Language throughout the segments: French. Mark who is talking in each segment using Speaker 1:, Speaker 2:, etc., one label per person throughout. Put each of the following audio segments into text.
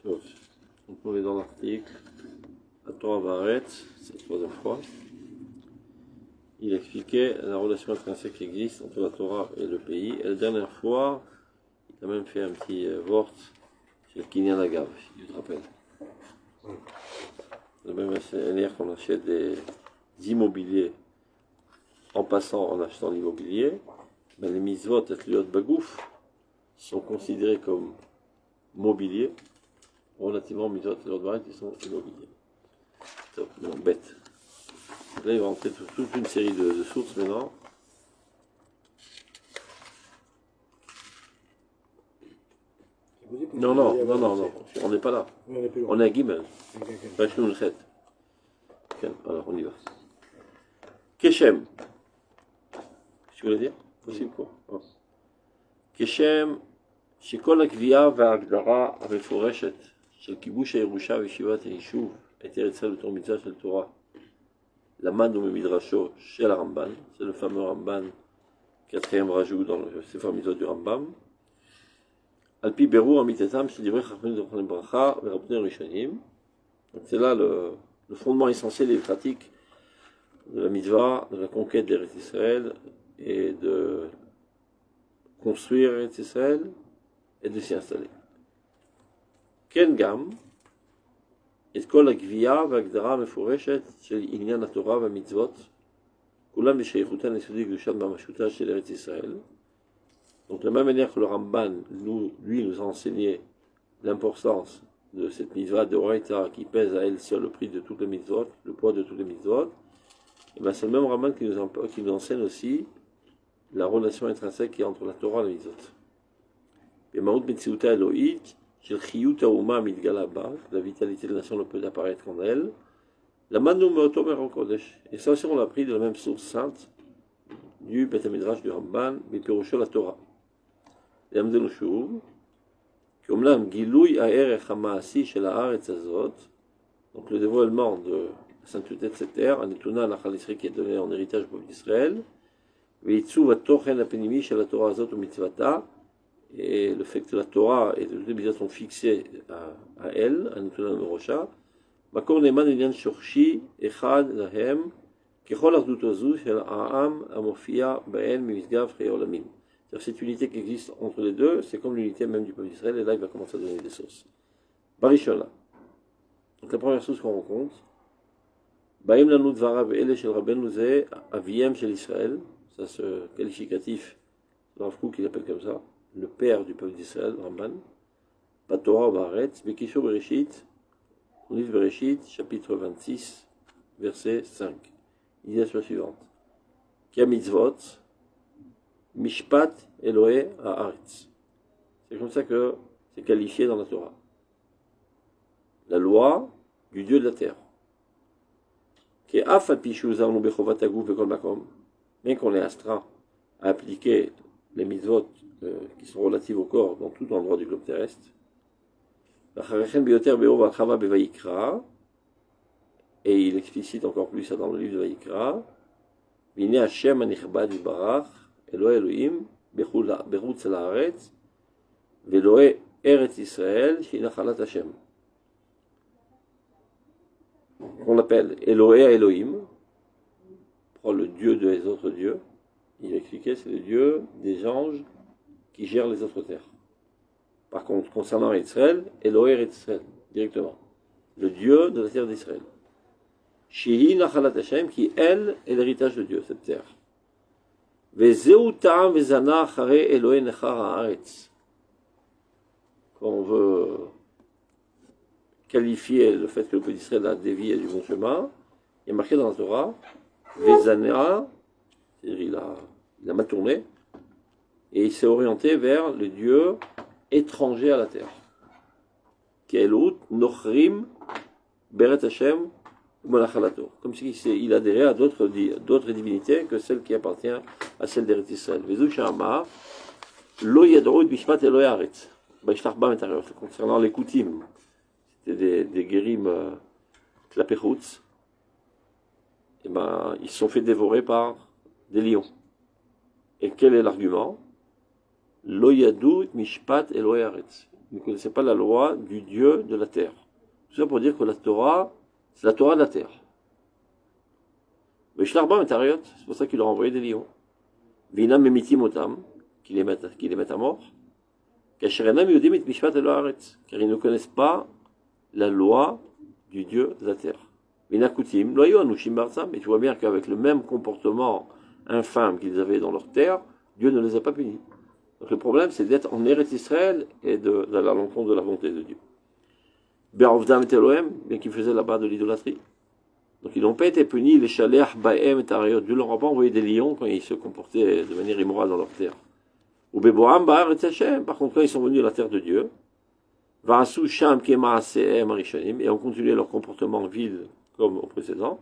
Speaker 1: Donc, on est dans l'article la Torah Baaretz, c'est la troisième fois. Il expliquait la relation intrinsèque qui existe entre la Torah et le pays. Et la dernière fois, il a même fait un petit vort sur le Kinyan Agav, si tu te rappelles. De même manière qu'on achète des immobiliers en passant, en achetant l'immobilier, ben les mitzvot et les bagouf sont considérés comme mobilier, relativement aux mitzvot et les baret qui sont immobiliers. Donc, bête. Là, il va rentrer toute une série de sources maintenant. Non, on n'est pas là. On est à Gimel. Alors, on y va. Keshem. Qu'est-ce que tu voulais dire? Possible quoi? Keshem, שכל הקביעה וההגדרה המפורשת של כיבוש הירושה וישיבת היישוב את ארץ ישראל בתור מצווה של תורה למדנו ממדרשו של הרמב"ן, c'est le fameux Ramban, quatrième rajout dans le Sefer Mitzvot du Rambam, על פי בירור אמיתתם של דברי חכמים זכרונם לברכה ורבנים ראשונים. Donc c'est là le fondement essentiel des pratiques de la mitzvah, de la conquête d'Eretz Israël et de construire Eretz Israël et de s'y installer. כן גם את כל הגבייה וההגדרה המפורשת של עניין התורה והמצוות, כולם בשייכותן ליסודי קדושת ממשותה של ארץ ישראל. Donc de la même manière que le Ramban, lui nous a enseigné l'importance de cette mitzvah de Oraita qui pèse à elle seule le prix de toutes les mitzvot, le poids de toutes les mitzvot, et bien c'est le même Ramban qui nous enseigne aussi la relation intrinsèque qui est entre la Torah et la mitzvot. Et Maout Metsiuta Elohit, Shel Chiyut Hauma Mitgala Ba, la vitalité de la nation ne peut apparaître qu'en elle. La Manu Meoto Meron Kodesh. Et ça aussi on l'a pris de la même source sainte du Beth Midrash du Ramban, Mipirusho la Torah. Et Amdenu Shuv, qui omlam Gilouy Ha'erech HaMaasi Shel Haaretz Hazot, donc le dévoilement de la sainteté de cette terre, un étonnant à la Chalisri qui est donné en héritage au peuple d'Israël, Veitzu Vatochen Apinimi Shel Torah Hazot Mitzvata, et le fait que la Torah et toutes les mitzvot sont fixées à elle, à Nutuna Merosha, Makor Neman Inyan Shorshi Echad Lahem, Kechol Ardut Ozu Shel Ha'am Amofia Ba'en Mimisgav Chei Olamim. C'est-à-dire cette unité qui existe entre les deux, c'est comme l'unité même du peuple d'Israël, et là il va commencer à donner des sources. Barishona. Donc la première source qu'on rencontre, Baim Lanu Dvarav Ele Shel Rabbeinu Ze Aviem Shel Israël, ça ce qualificatif, Rav Kook il appelle comme ça, le père du peuple d'Israël, Ramban, Torah Baaretz, Bekishur Bereshit, on livre Bereshit, chapitre 26, verset 5. Il dit la chose suivante. Kia mitzvot, Mishpat Elohe Haaretz. C'est comme ça que c'est qualifié dans la Torah. La loi du Dieu de la terre. Qui af al pishu zavnu bechovat aguf bekol makom, bien qu'on est astreint à appliquer les mitzvot qui sont relatives au corps dans tout endroit du globe terrestre. Et il explicite encore plus ça dans le livre de Vayikra. Vine Hashem anichbad yibarach, Elohe Elohim, bechutz haaretz, velohe Eretz Israël, shinachalat Hashem. On l'appelle Elohe Elohim, prend le Dieu des autres dieux. Il expliquait c'est le Dieu des anges qui gère les autres terres. Par contre, concernant Israël, Eloher Israël, directement. Le Dieu de la terre d'Israël. Shehi Nachalat Hashem, qui, elle, est l'héritage de Dieu, cette terre. Vezeu ta'am vezana achare Elohe nechar haaretz. Quand on veut qualifier le fait que le peuple d'Israël a dévié du bon chemin, il y a marqué dans la Torah, Vezana, c'est-à-dire il a mal tourné, et il s'est orienté vers le Dieu étranger à la terre. Kelut Nochrim Beret Hashem Monachalato. Comme s'il adhérait à d'autres divinités que celle qui appartient à celle d'Eretz Israël. Vezu Shama Lo Yadrou Bishmat Elohe Haaretz. Concernant les Koutim, c'était des guérim Klapechutz, et ben ils se sont fait dévorer par des lions. Et quel est l'argument? Lo yadou mishpat Elohe haaretz. Ils ne connaissaient pas la loi du Dieu de la terre. Tout ça pour dire que la Torah, c'est la Torah de la terre. Mais Shlarbam est Ariot, c'est pour ça qu'il leur a envoyé des lions. Vinam memitim otam, qui les mettent à mort. Kasherenam yodim et mishpat elo haaretz, car ils ne connaissent pas la loi du Dieu de la terre. Vinakutim, loyo anushim barzam, et tu vois bien qu'avec le même comportement infâme qu'ils avaient dans leur terre, Dieu ne les a pas punis. Donc le problème, c'est d'être en Eretz Israël et d'aller à l'encontre de la volonté de Dieu. Be'ovdam et Elohim, bien qu'ils faisaient là-bas de l'idolâtrie. Donc ils n'ont pas été punis, les Shalech, Baem et Ariot. Dieu leur a pas envoyé des lions quand ils se comportaient de manière immorale dans leur terre. Ou Beboam, Ba'ar et Hashem, par contre, quand ils sont venus à la terre de Dieu, Va'asu Sham Kema Sehem Arishonim, et ont continué leur comportement vil comme au précédent,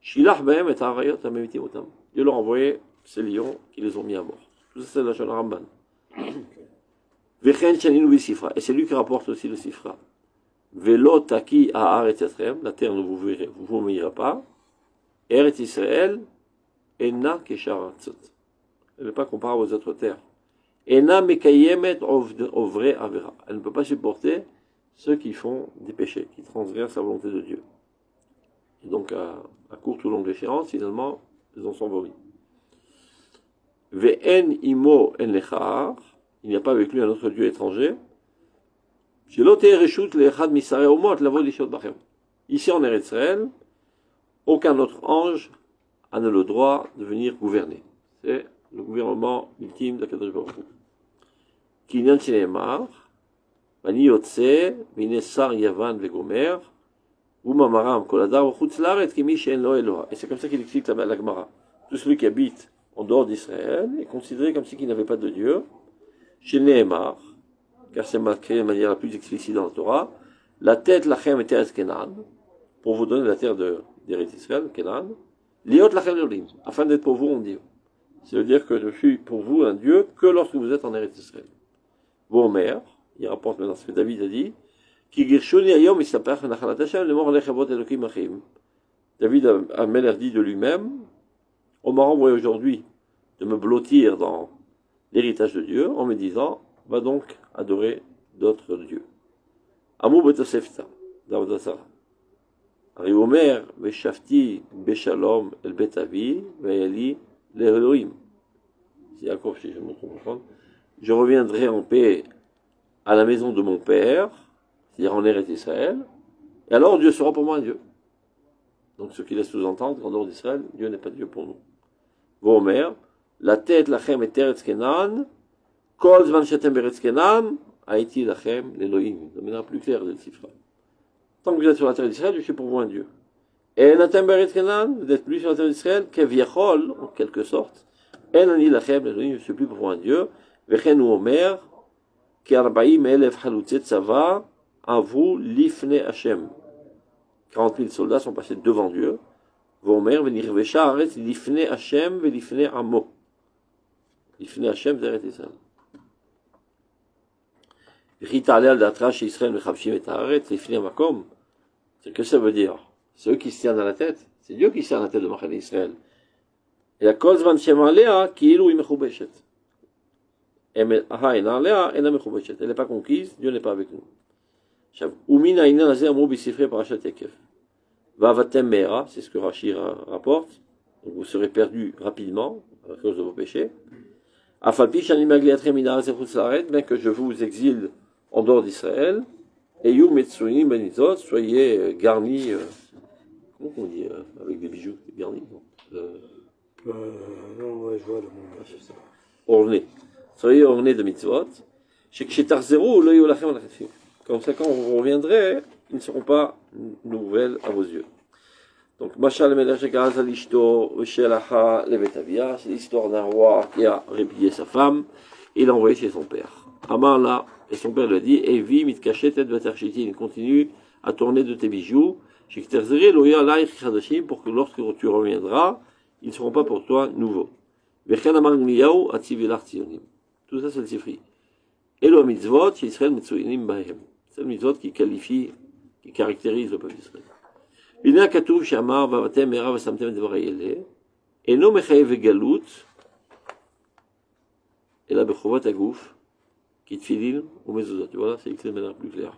Speaker 1: Shilach Baem et Ariot Amemitim Otam. Dieu leur a envoyé ces lions qui les ont mis à mort. Tout ça, c'est la Shana Ramban. Vechen Shaninu Bisifra, et c'est lui qui rapporte aussi le Sifra. Velo taki haaretz Yisrael, la terre ne vous mouillera pas. Eretz Israël, ena kesharatzot. Elle n'est pas comparable aux autres terres. Ena mekayemet ovre avera. Elle ne peut pas supporter ceux qui font des péchés, qui transgressent la volonté de Dieu. Et donc, à courte ou longue échéance, finalement, ils en sont vomis. Ve'en imo en lechar, il n'y a pas avec lui un autre Dieu étranger. Ici en Eretz Israël, aucun autre ange n'a le droit de venir gouverner. C'est le gouvernement ultime d'Akadosh Baruch Hu. Kinyan Shenemar, Vani Yotze, Vinesar Yavan Vegomer, Umamaram Koladar, Chutz Laret, Kimi Shen Lo Eloha. Et c'est comme ça qu'il explique la Gemara. Tout celui qui habite en dehors d'Israël est considéré comme si qu'il n'avait pas de Dieu. Shenemar, car c'est marqué de manière la plus explicite dans la Torah, la tête lachem et Eretz Kenan, pour vous donner la terre d'Eretz Israël, Kenan, liot lachem Elohim, afin d'être pour vous un Dieu. C'est-à-dire que je suis pour vous un Dieu que lorsque vous êtes en Eretz Israël. Vos mères, il rapporte maintenant ce que David a dit, Ki girshuni ayom isapach nachalat Hashem lemor lechavot elokim achim. David a dit de lui-même, on m'a envoyé aujourd'hui de me blottir dans l'héritage de Dieu en me disant, va donc adorer d'autres dieux. Amou betosefta, d'Avodasara. Arrivomer, Veshafti, Beshalom, El Betavi, Vayali, l'Elohim. C'est Yaakov, si je me trompe. Je reviendrai en paix à la maison de mon père, c'est-à-dire en Eretz Israël, et alors Dieu sera pour moi un Dieu. Donc ce qui laisse sous-entendre qu'en dehors d'Israël, Dieu n'est pas Dieu pour nous. Vomer, la tête, lachem et Eretz Kenan, Kol Zvan Shetem Beretz Kenan, Haïti Lachem, l'Elohim. De manière plus claire de le Sifra. Tant que vous êtes sur la terre d'Israël, je suis pour vous un Dieu. Et Natem Beretz Kenan, vous n'êtes plus sur la terre d'Israël, Keviachol, en quelque sorte. En Ani Lachem, l'Elohim, je ne suis plus pour vous un Dieu. Vechen ou Omer, Ki-40 elef Halutzet Tzava, Avu Lifne Hashem. 40 000 soldats sont passés devant Dieu. Vomer, Venirvesha Aretz, Lifne Hashem, Velifne Amo. Lifne Hashem, c'est Eretz Israël. C'est que ça veut dire. C'est eux qui se tiennent à la tête. C'est Dieu qui se tient à la tête de Machane Israël. Et la cause van Shemalea, qui est mechubeshet. Elle n'est pas conquise, Dieu n'est pas avec nous. Umina ina nazer mou bisifre parashat Yaakov. Vavatem mera, c'est ce que Rashi rapporte. Donc vous serez perdus rapidement à cause de vos péchés. Afalpi shani magliatrem mina zechutz laaret, bien que je vous exile en dehors d'Israël, et you metsuini benizot, soyez garnis, comment on dit, avec des bijoux, garnis,
Speaker 2: non, ouais, je vois le mot.
Speaker 1: Ornés. Soyez ornés de mitzvot. Comme ça, quand vous reviendrez, ils ne seront pas nouvelles à vos yeux. Donc, Mashal Melech Gaza Lishto, Shelacha Levetavia, c'est l'histoire d'un roi qui a répudié sa femme, et l'a envoyé chez son père. Amar là, et son père lui a dit, Evi mitkachet et vaterchiti, il continue à tourner de tes bijoux, Shikterzeri loya laich chadashim, pour que lorsque tu reviendras, ils ne seront pas pour toi nouveaux. Vechen amar Gliyahu atzivilar tzionim. Tout ça, c'est le Sifri. Et le mitzvot, Yisrael mitzuinim bahem. C'est le mitzvot qui qualifie, qui caractérise le peuple d'Israël. Bina katuv shamar vavatem mera vasamtem devarayele. Eno mechayev galut. Et là, bechovat agouf. qui tfilin ou mezuzot. Tu vois là, c'est écrit de manière plus claire.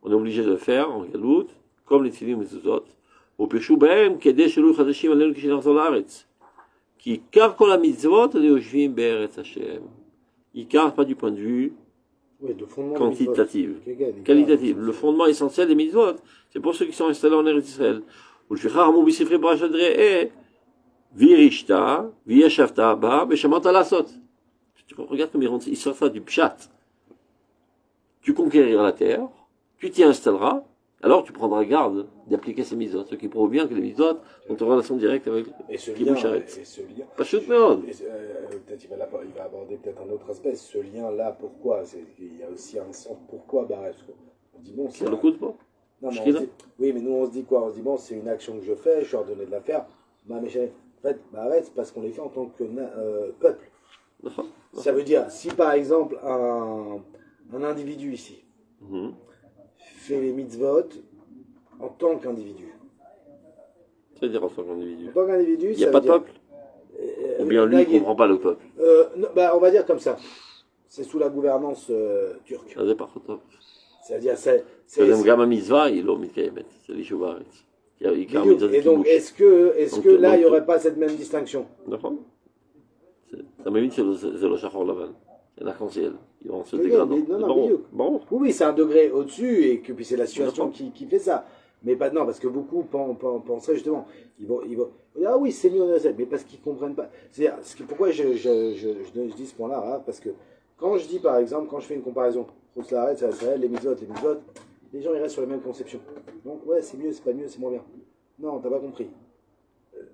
Speaker 1: On est obligé de le faire en galout, comme les tfilin ou mezuzot. Au péchou b'hem, kedeh shelu chadashim alenu kishinachzor la'aretz. Qui car kol mitzvot les yoshvim be'eretz Hashem. Ikar pas du point de vue quantitatif. Qualitatif. Le fondement essentiel des mitzvot, c'est pour ceux qui sont installés en Eretz Israël. Où le shechar amou b'sifrei brachot re'eh, virishta, v'yeshavta ba, b'shamata lasot. Regarde comme il sort ça du pshat. Tu conquériras la terre, tu t'y installeras, alors tu prendras garde d'appliquer ces mitzvot, ce qui prouve bien que les mitzvot sont en relation directe avec Kibbutz Sharetz.
Speaker 2: Et ce lien,
Speaker 1: pas chute, mais on.
Speaker 2: peut-être il va aborder peut-être un autre aspect. Ce lien-là, pourquoi il y a aussi un sens. Pourquoi Baretz? On dit bon,
Speaker 1: C'est le coup de pas.
Speaker 2: Non, mais on dit, oui, mais nous on se dit quoi? On se dit bon, c'est une action que je fais, je suis ordonné de la faire. Bah, mais en fait, Baretz, parce qu'on les fait en tant que peuple. Ça veut dire, si par exemple un individu ici fait les mitzvot en tant qu'individu.
Speaker 1: C'est-à-dire en tant qu'individu.
Speaker 2: En tant qu'individu,
Speaker 1: il n'y a pas de peuple. Ou bien lui, il ne comprend pas le peuple.
Speaker 2: Non, bah, on va dire comme ça. C'est sous la gouvernance turque.
Speaker 1: Ça pas top.
Speaker 2: C'est-à-dire,
Speaker 1: c'est le gamin mitzvah, il est au mitkayemet. C'est l'ishuva.
Speaker 2: Et donc, est-ce que là, il n'y aurait pas cette même distinction?
Speaker 1: D'accord. Ça m'évite, c'est le chachor laval. C'est l'arc-en-ciel. Ils vont se dégrader.
Speaker 2: Bon. Oui, c'est un degré au-dessus, et que puis c'est la situation qui fait ça. Mais pas non, parce que beaucoup penseraient justement, ils vont dire, ah oui, c'est mieux en Israël, mais parce qu'ils ne comprennent pas. C'est-à-dire, pourquoi je dis ce point-là, hein, parce que quand je dis par exemple, quand je fais une comparaison, les mitzvot, les gens ils restent sur la même conception. Donc, ouais, c'est mieux, c'est pas mieux, c'est moins bien. Non, t'as pas compris.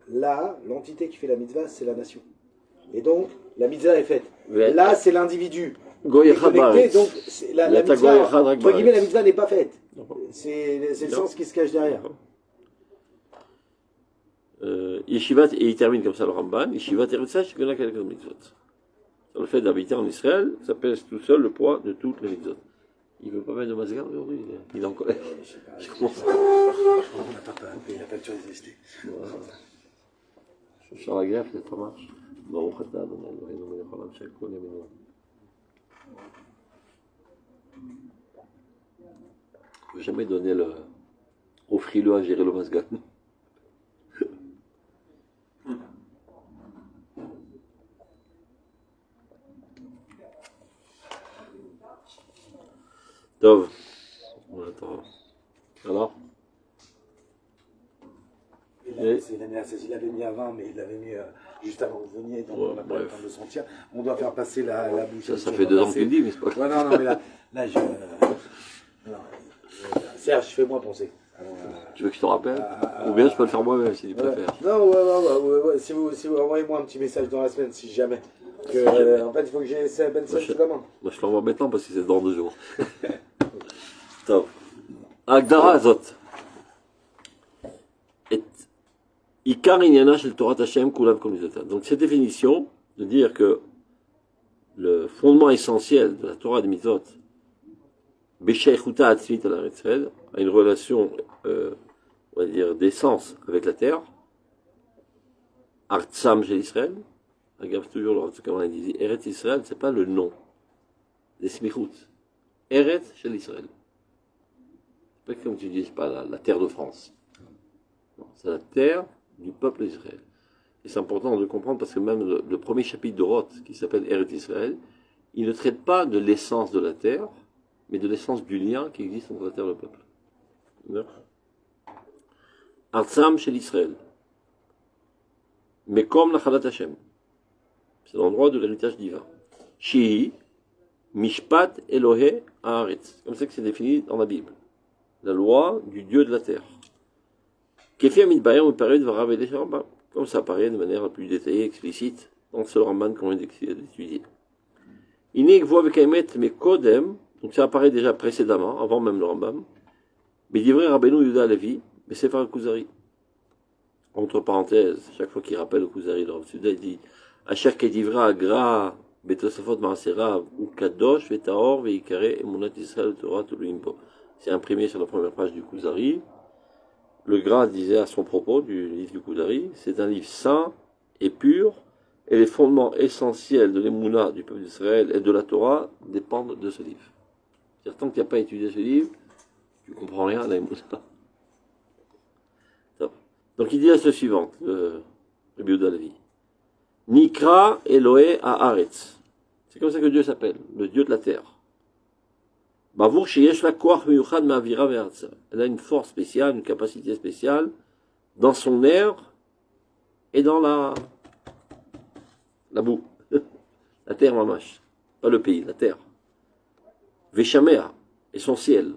Speaker 2: Là, l'entité qui fait la mitzvah, c'est la nation. Et donc, la mitzvah est faite. Là, c'est l'individu. Donc, la mitzvah, entre guillemets, la mitzvah n'est pas faite. C'est le sens qui se cache derrière.
Speaker 1: Yeshivat, et il termine comme ça le Ramban, Yeshivat Eretz je connais quelques mitzvot. Sur le fait d'habiter en Israël, ça pèse tout seul le poids de toutes les mitzvot. Il ne veut pas mettre de masgar aujourd'hui, il est en colère. Je commence.
Speaker 2: Il n'a pas de résister.
Speaker 1: Je sens la guerre, peut-être ça marche. Baruch atah Adonai Eloheinu melech haolam she'akol yaminu. Je ne vais jamais donner au frileux à gérer le masgan. Tov. On attend. Alors
Speaker 2: il l'avait mis à 20, mais il l'avait mis juste avant que vous veniez, donc on n'a pas le temps de sentir. On doit faire passer la bouche.
Speaker 1: Ça fait 2 ans qu'il dit, mais c'est pas grave.
Speaker 2: Ouais, non, mais là je... Serge, fais-moi penser.
Speaker 1: Tu veux que je te rappelle? Ou bien je peux le faire moi-même si tu préfères.
Speaker 2: Non, ouais. Si vous envoyez-moi un petit message dans la semaine, si jamais. En fait, il faut que j'ai Ben Sel sous la main.
Speaker 1: Moi, je l'envoie maintenant parce que c'est dans 2 jours. Top. Agdara Azot. Ikar Inyana shel Torah Hashem Kulav Kol Mitzvotav. Donc, cette définition de dire que le fondement essentiel de la Torah des Mitzvot, B'Sheichuta Atzmit al Eretz Israël, a une relation, on va dire, d'essence avec la terre. Artsam shel Israël. Regarde toujours, comment il dit, Eretz Israël, c'est pas le nom des Smichut. Eretz shel Israël. C'est pas comme tu dis, c'est pas la terre de France. C'est la terre du peuple d'Israël. Et c'est important de comprendre parce que même le premier chapitre de Roth, qui s'appelle Eretz Israël, il ne traite pas de l'essence de la terre, mais de l'essence du lien qui existe entre la terre et le peuple. Artsam shel Israël. Mais comme la Chalat Hashem. C'est l'endroit de l'héritage divin. Shihi, Mishpat Elohe Haaretz. C'est comme ça que c'est défini dans la Bible. La loi du Dieu de la terre. Kefi Amidbayer me paraît de Varav et Rambam. Comme ça apparaît de manière la plus détaillée, explicite, dans ce Ramban qu'on vient d'étudier. Inek voit avec Emet, mais Kodem, donc ça apparaît déjà précédemment, avant même le Rambam. Mais d'Ivray Rabbeinu Yuda Levi, mais c'est par le Kuzari. Entre parenthèses, chaque fois qu'il rappelle le Kuzari, le Rav Suda, il dit Asher Kedivra Agra, Betosafot Maasera, ou Kadosh, Vetaor, Veikare, Emunat Israël, Torah, Toluimpo. C'est imprimé sur la première page du Kuzari. Le Gra disait à son propos du livre du Kuzari, c'est un livre saint et pur, et les fondements essentiels de l'Emouna du peuple d'Israël et de la Torah dépendent de ce livre. C'est-à-dire, tant que tu n'as pas étudié ce livre, tu ne comprends rien à l'Emouna. Donc il dit la chose suivante, Rabbi Yehuda Halevi. Nikra Elohe Haaretz. C'est comme ça que Dieu s'appelle, le Dieu de la terre. Bavour sheyesh la koach miyuchad ma'avira ve'artza. Elle a une force spéciale, une capacité spéciale dans son air et dans la boue. La terre mamash. Pas le pays, la terre. Veshamea et son ciel.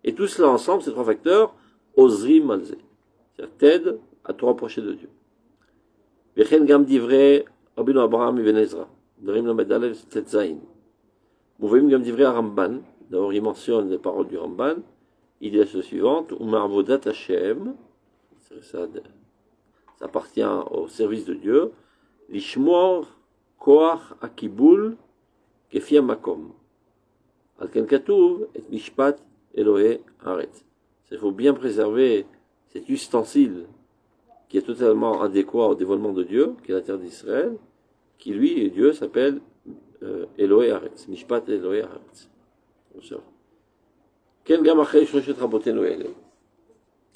Speaker 1: Et tout cela ensemble, ces trois facteurs, Ozrim Alze. C'est-à-dire t'aide à te rapprocher de Dieu. Vechen gam divrei Rabbeinu Abraham ibn Ezra. Darim lamed alev tetzain. Mouvim gam divrei Ramban. D'abord, il mentionne les paroles du Ramban. Il dit la chose suivante, Umarvodat Hashem. Ça appartient au service de Dieu. Lishmor koach akibul kefi makom. Al ken katuv et mishpat Elohe Haaretz. Il faut bien préserver cet ustensile qui est totalement adéquat au dévoilement de Dieu, qui est la terre d'Israël, qui lui, et Dieu, s'appelle Elohe Haaretz, Mishpat Elohe Haaretz.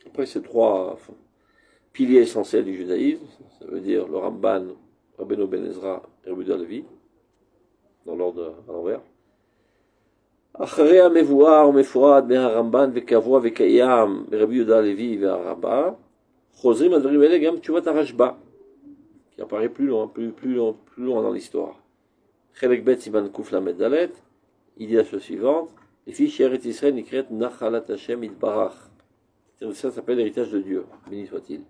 Speaker 1: Après ces trois piliers essentiels du judaïsme, ça veut dire le Ramban, Rabbeinu ben Ezra et Rabbi Yehuda Halevi, dans l'ordre à l'envers. אחרי המבואר ומפורט מהרמב"ן וקבוע וקיים ברבי יהודה הלוי והרבה, חוזרים הדברים האלה גם תשובת הרשב"א, qui apparaît plus loin dans l'histoire. חלק ב' סימן קל"ד, il dit la chose suivante, לפי שארץ ישראל נקראת נחלת השם יתברך. Ça s'appelle l'héritage de Dieu, béni soit-il.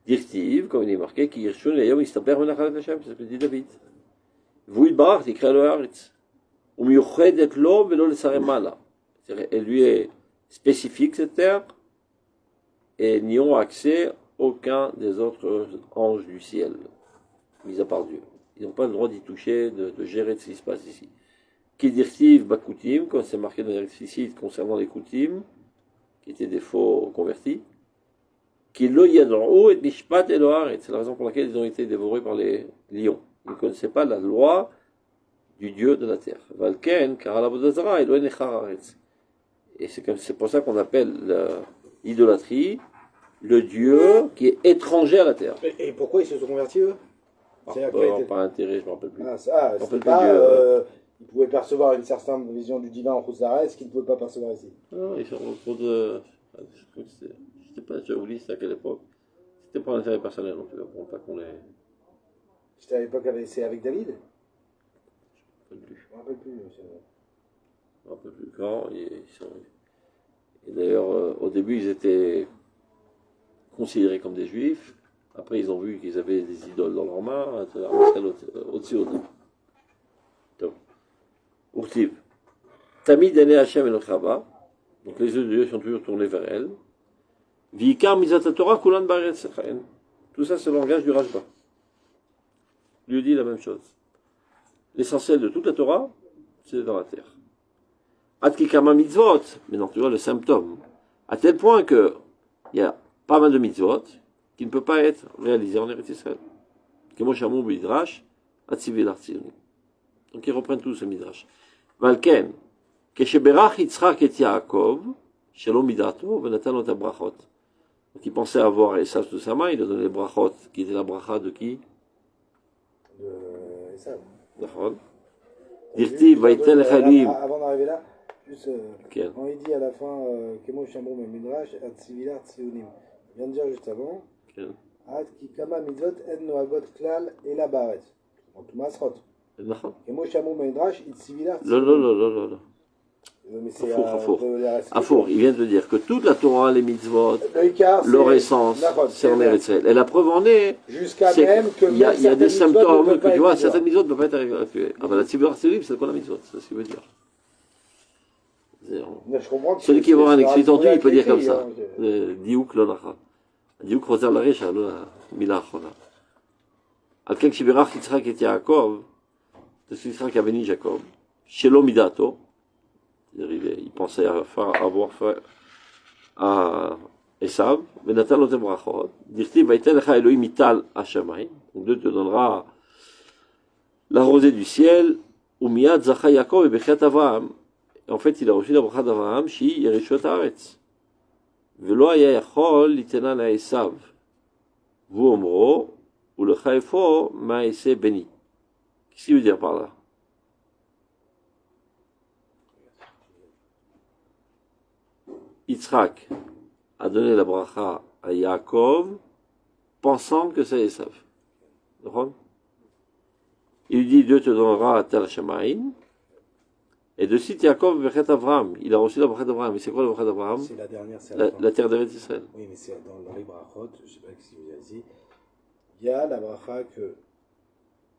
Speaker 1: דכתיב, comme il est marqué, כי ירשון היום יסתבך בנחלת השם, c'est ce que dit David. והוא יתברך, תקרא לו הארץ. Et lui est spécifique cette terre, et n'y ont accès aucun des autres anges du ciel, mis à part Dieu. Ils n'ont pas le droit d'y toucher, de gérer ce qui se passe ici. Kidirtiv Bakutim, comme c'est marqué dans les récits concernant les Koutim, qui étaient des faux convertis, qui lo yadrou et mishpat eloharet, c'est la raison pour laquelle ils ont été dévorés par les lions. Ils ne connaissaient pas la loi du Dieu de la terre. Valken, Karalabodazara, Elohe Necharetz. Et c'est pour ça qu'on appelle l'idolâtrie le Dieu qui est étranger à la terre.
Speaker 2: Et pourquoi ils se sont convertis, eux?
Speaker 1: Par intérêt, je ne me rappelle plus.
Speaker 2: C'est pas, ils pouvaient percevoir une certaine vision du divin en Khouzaret, ce qu'ils ne pouvaient pas percevoir ici.
Speaker 1: Non, ils sont autour de... Je ne sais pas, j'ai oublié c'était à quelle époque. C'était pour l'intérêt personnel, donc pour pas qu'on les...
Speaker 2: C'était à l'époque, c'est avec David?
Speaker 1: Je ne me
Speaker 2: rappelle plus.
Speaker 1: Je ne me rappelle plus quand. Et d'ailleurs, au début, ils étaient considérés comme des juifs. Après, ils ont vu qu'ils avaient des idoles dans leurs mains, au-dessus au-dessus. Donc, Urtiv. Tamid ene Hashem el Chava. Donc, les yeux de Dieu sont toujours tournés vers elle. Vikar mizat Torah kulan baretz. Tout ça, c'est le langage du Rashba. Lui dit la même chose. L'essentiel de toute la Torah, c'est dans la terre. Atkikama mitzvot, maintenant tu vois le symptôme, à tel point que il y a pas mal de mitzvot qui ne peuvent pas être réalisés en Eretz Israël. Kemo shamou midrash, atzivil artzioni. Donc ils reprennent tous ce midrash. Valken, kesheberach Yitzchak et Yaakov, shalom midato, venatan ot brachot. Donc il pensait avoir Esav sous sa main, il a donné les brachot, qui était la bracha de qui?
Speaker 2: De Esav.
Speaker 1: D'accord. Dirti, Vaïtel Elohim.
Speaker 2: Avant d'arriver là, juste, quand il dit à la fin, Kemo Shamrom et Midrash, Atzivilar Tsiunim. Il vient de dire juste avant, Ad Kikama Mitzvot En Noagot Klal Ela Baret. Donc, Masrot. Kemo Shamrom et Midrash, Atzivilar Tsiunim.
Speaker 1: Non. Afour, il vient de dire que toute la Torah, les mitzvot, leur essence, c'est en Eretz Israël. Et la preuve en est, il y a des symptômes que tu vois, certaines mitzvot ne peuvent pas être effectuées. Ah ben la tzibur c'est c'est quoi la mitzvot? C'est ce qu'il veut dire. Celui qui va avoir un écrit tendu, il peut dire comme ça. Diouk l'onacha. Diouk rozer la recha, mila achona. Alken shibirach Yitzchak et Yaakov, c'est Yitzchak a béni Jacob. Shelo midato. Il pensait avoir fait à Esav, mais Nathan l'autre brachot. Dirti, Vaïtel Echa Elohim Ital Hashamay. Donc Dieu te donnera la rosée du ciel, ou miyad zacha Yaakov et Birkat Avraham. En fait, il a reçu la bracha d'Avraham, Shi Yereshut Haaretz. Velo haya yachol litena la Esav. Vous omro, ou le chaifo ma'ese béni. Qu'est-ce qu'il veut dire par là? Yitzhak a donné la bracha à Yaakov, pensant que c'est Esav. Il lui dit, Dieu te donnera à Tel Shamaïm. Et de suite, Yaakov, Birkat Avraham. Il a reçu la bracha d'Avraham. Mais c'est quoi la bracha d'Avraham?
Speaker 2: C'est la dernière, c'est
Speaker 1: la terre d'Eretz Israël.
Speaker 2: Oui, mais c'est dans les brachot, je ne sais pas si vous avez dit, il y a la bracha que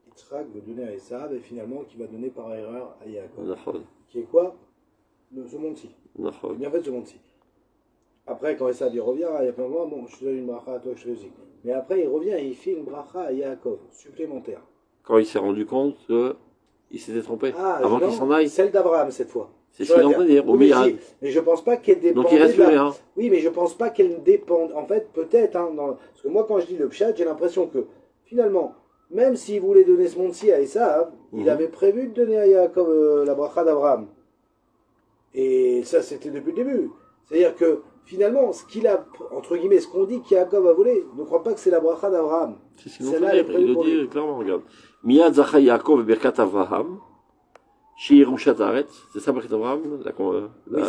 Speaker 2: Yitzhak veut donner à Esav et finalement qui va donner par erreur à Yaakov. Qui est quoi? Ce monti. C'est bien fait ce monti. Après, quand Esav il revient, il y a plein de moments, bon, je te donne une bracha à toi, je te le dis. Mais après, il revient et il fait une bracha à Yaakov, supplémentaire.
Speaker 1: Quand il s'est rendu compte qu'il s'était trompé, avant qu'il s'en aille.
Speaker 2: Celle d'Abraham cette fois.
Speaker 1: C'est ce qu'il est en train de dire.
Speaker 2: Oui, mais je pense pas qu'elle dépende.
Speaker 1: Donc il reste plus rien.
Speaker 2: Oui, mais je pense pas qu'elle dépende. En fait, peut-être. Hein, parce que moi, quand je dis le pshat, j'ai l'impression que finalement, même s'il voulait donner ce monde-ci à Esav, il avait prévu de donner à Yaakov la bracha d'Abraham. Et ça, c'était depuis le début. C'est-à-dire que finalement, ce qu'il a, entre guillemets, ce qu'on dit qu'Yaakov a volé, ne crois pas que c'est la bracha d'Abraham.
Speaker 1: Celle-là, il le dit clairement, regarde. Miyad zacha Yaakov et Birkat Avraham. Shi Yerushat Haaretz, c'est ça Birkat Avraham,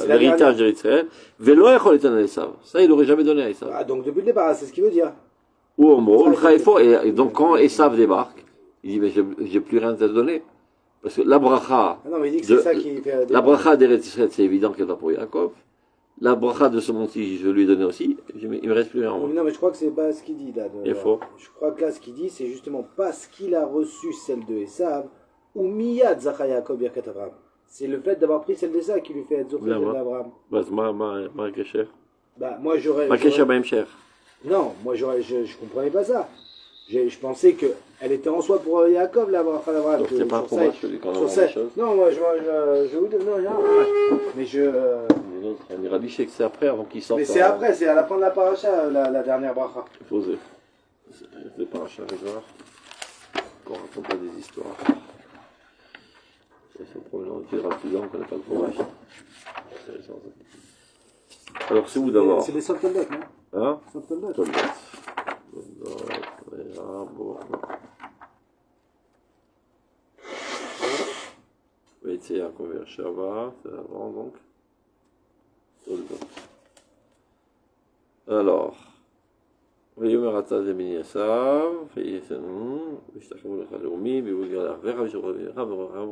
Speaker 1: l'héritage d'Israël. Velo yachol liten Esav. Ça, il n'aurait jamais donné à Esav.
Speaker 2: Ah, donc depuis le départ, c'est ce qu'il veut dire.
Speaker 1: Ou Omro, le Chaïfo, et donc quand Esav débarque, il dit, mais j'ai plus rien à te donner. Parce que la bracha.
Speaker 2: Ah non, mais il dit que c'est ça qui fait.
Speaker 1: La bracha d'Eretz Israël, c'est évident qu'elle va pour Yaakov. La bracha de ce monti, je lui ai donné aussi. Il me reste plus rien en moi.
Speaker 2: Non, mais je crois que c'est pas ce qu'il dit là.
Speaker 1: Il est faux.
Speaker 2: Je crois que là, ce qu'il dit, c'est justement parce qu'il a reçu celle de Esav, ou Miyad Zacha Yaakov Birkat Avraham. C'est le fait d'avoir pris celle d'Esav qui lui fait être Zoché d'Avraham.
Speaker 1: Ma Kesher.
Speaker 2: Bah, moi j'aurais.
Speaker 1: Ma Kesher Bahem Cher.
Speaker 2: Non, moi je comprenais pas ça. Je pensais qu'elle était en soi pour Yaakov, la bracha d'Avraham.
Speaker 1: Donc c'est pas pour moi, je dis qu'on a des choses.
Speaker 2: Non, moi je vous donne. Non, mais je.
Speaker 1: On ira dit que c'est après, avant qu'il sorte.
Speaker 2: Mais c'est après, c'est à la fin de la paracha, la dernière bracha.
Speaker 1: Posé. C'est paracha avec voir. Qu'on raconte pas des histoires. C'est son problème, on tirera plus loin, on ne connaît pas le fromage. Alors c'est où d'abord?
Speaker 2: C'est les Soltoldotes, non?
Speaker 1: Hein?
Speaker 2: Soltoldotes.
Speaker 1: Veitseya Kover Shava, c'est avant donc. Alors, ויאמר אתה לבני עשיו, וישנו, וישתחוו לך לאומי, ויבוגר לאחריך, וישרו לבניך, ורוחם.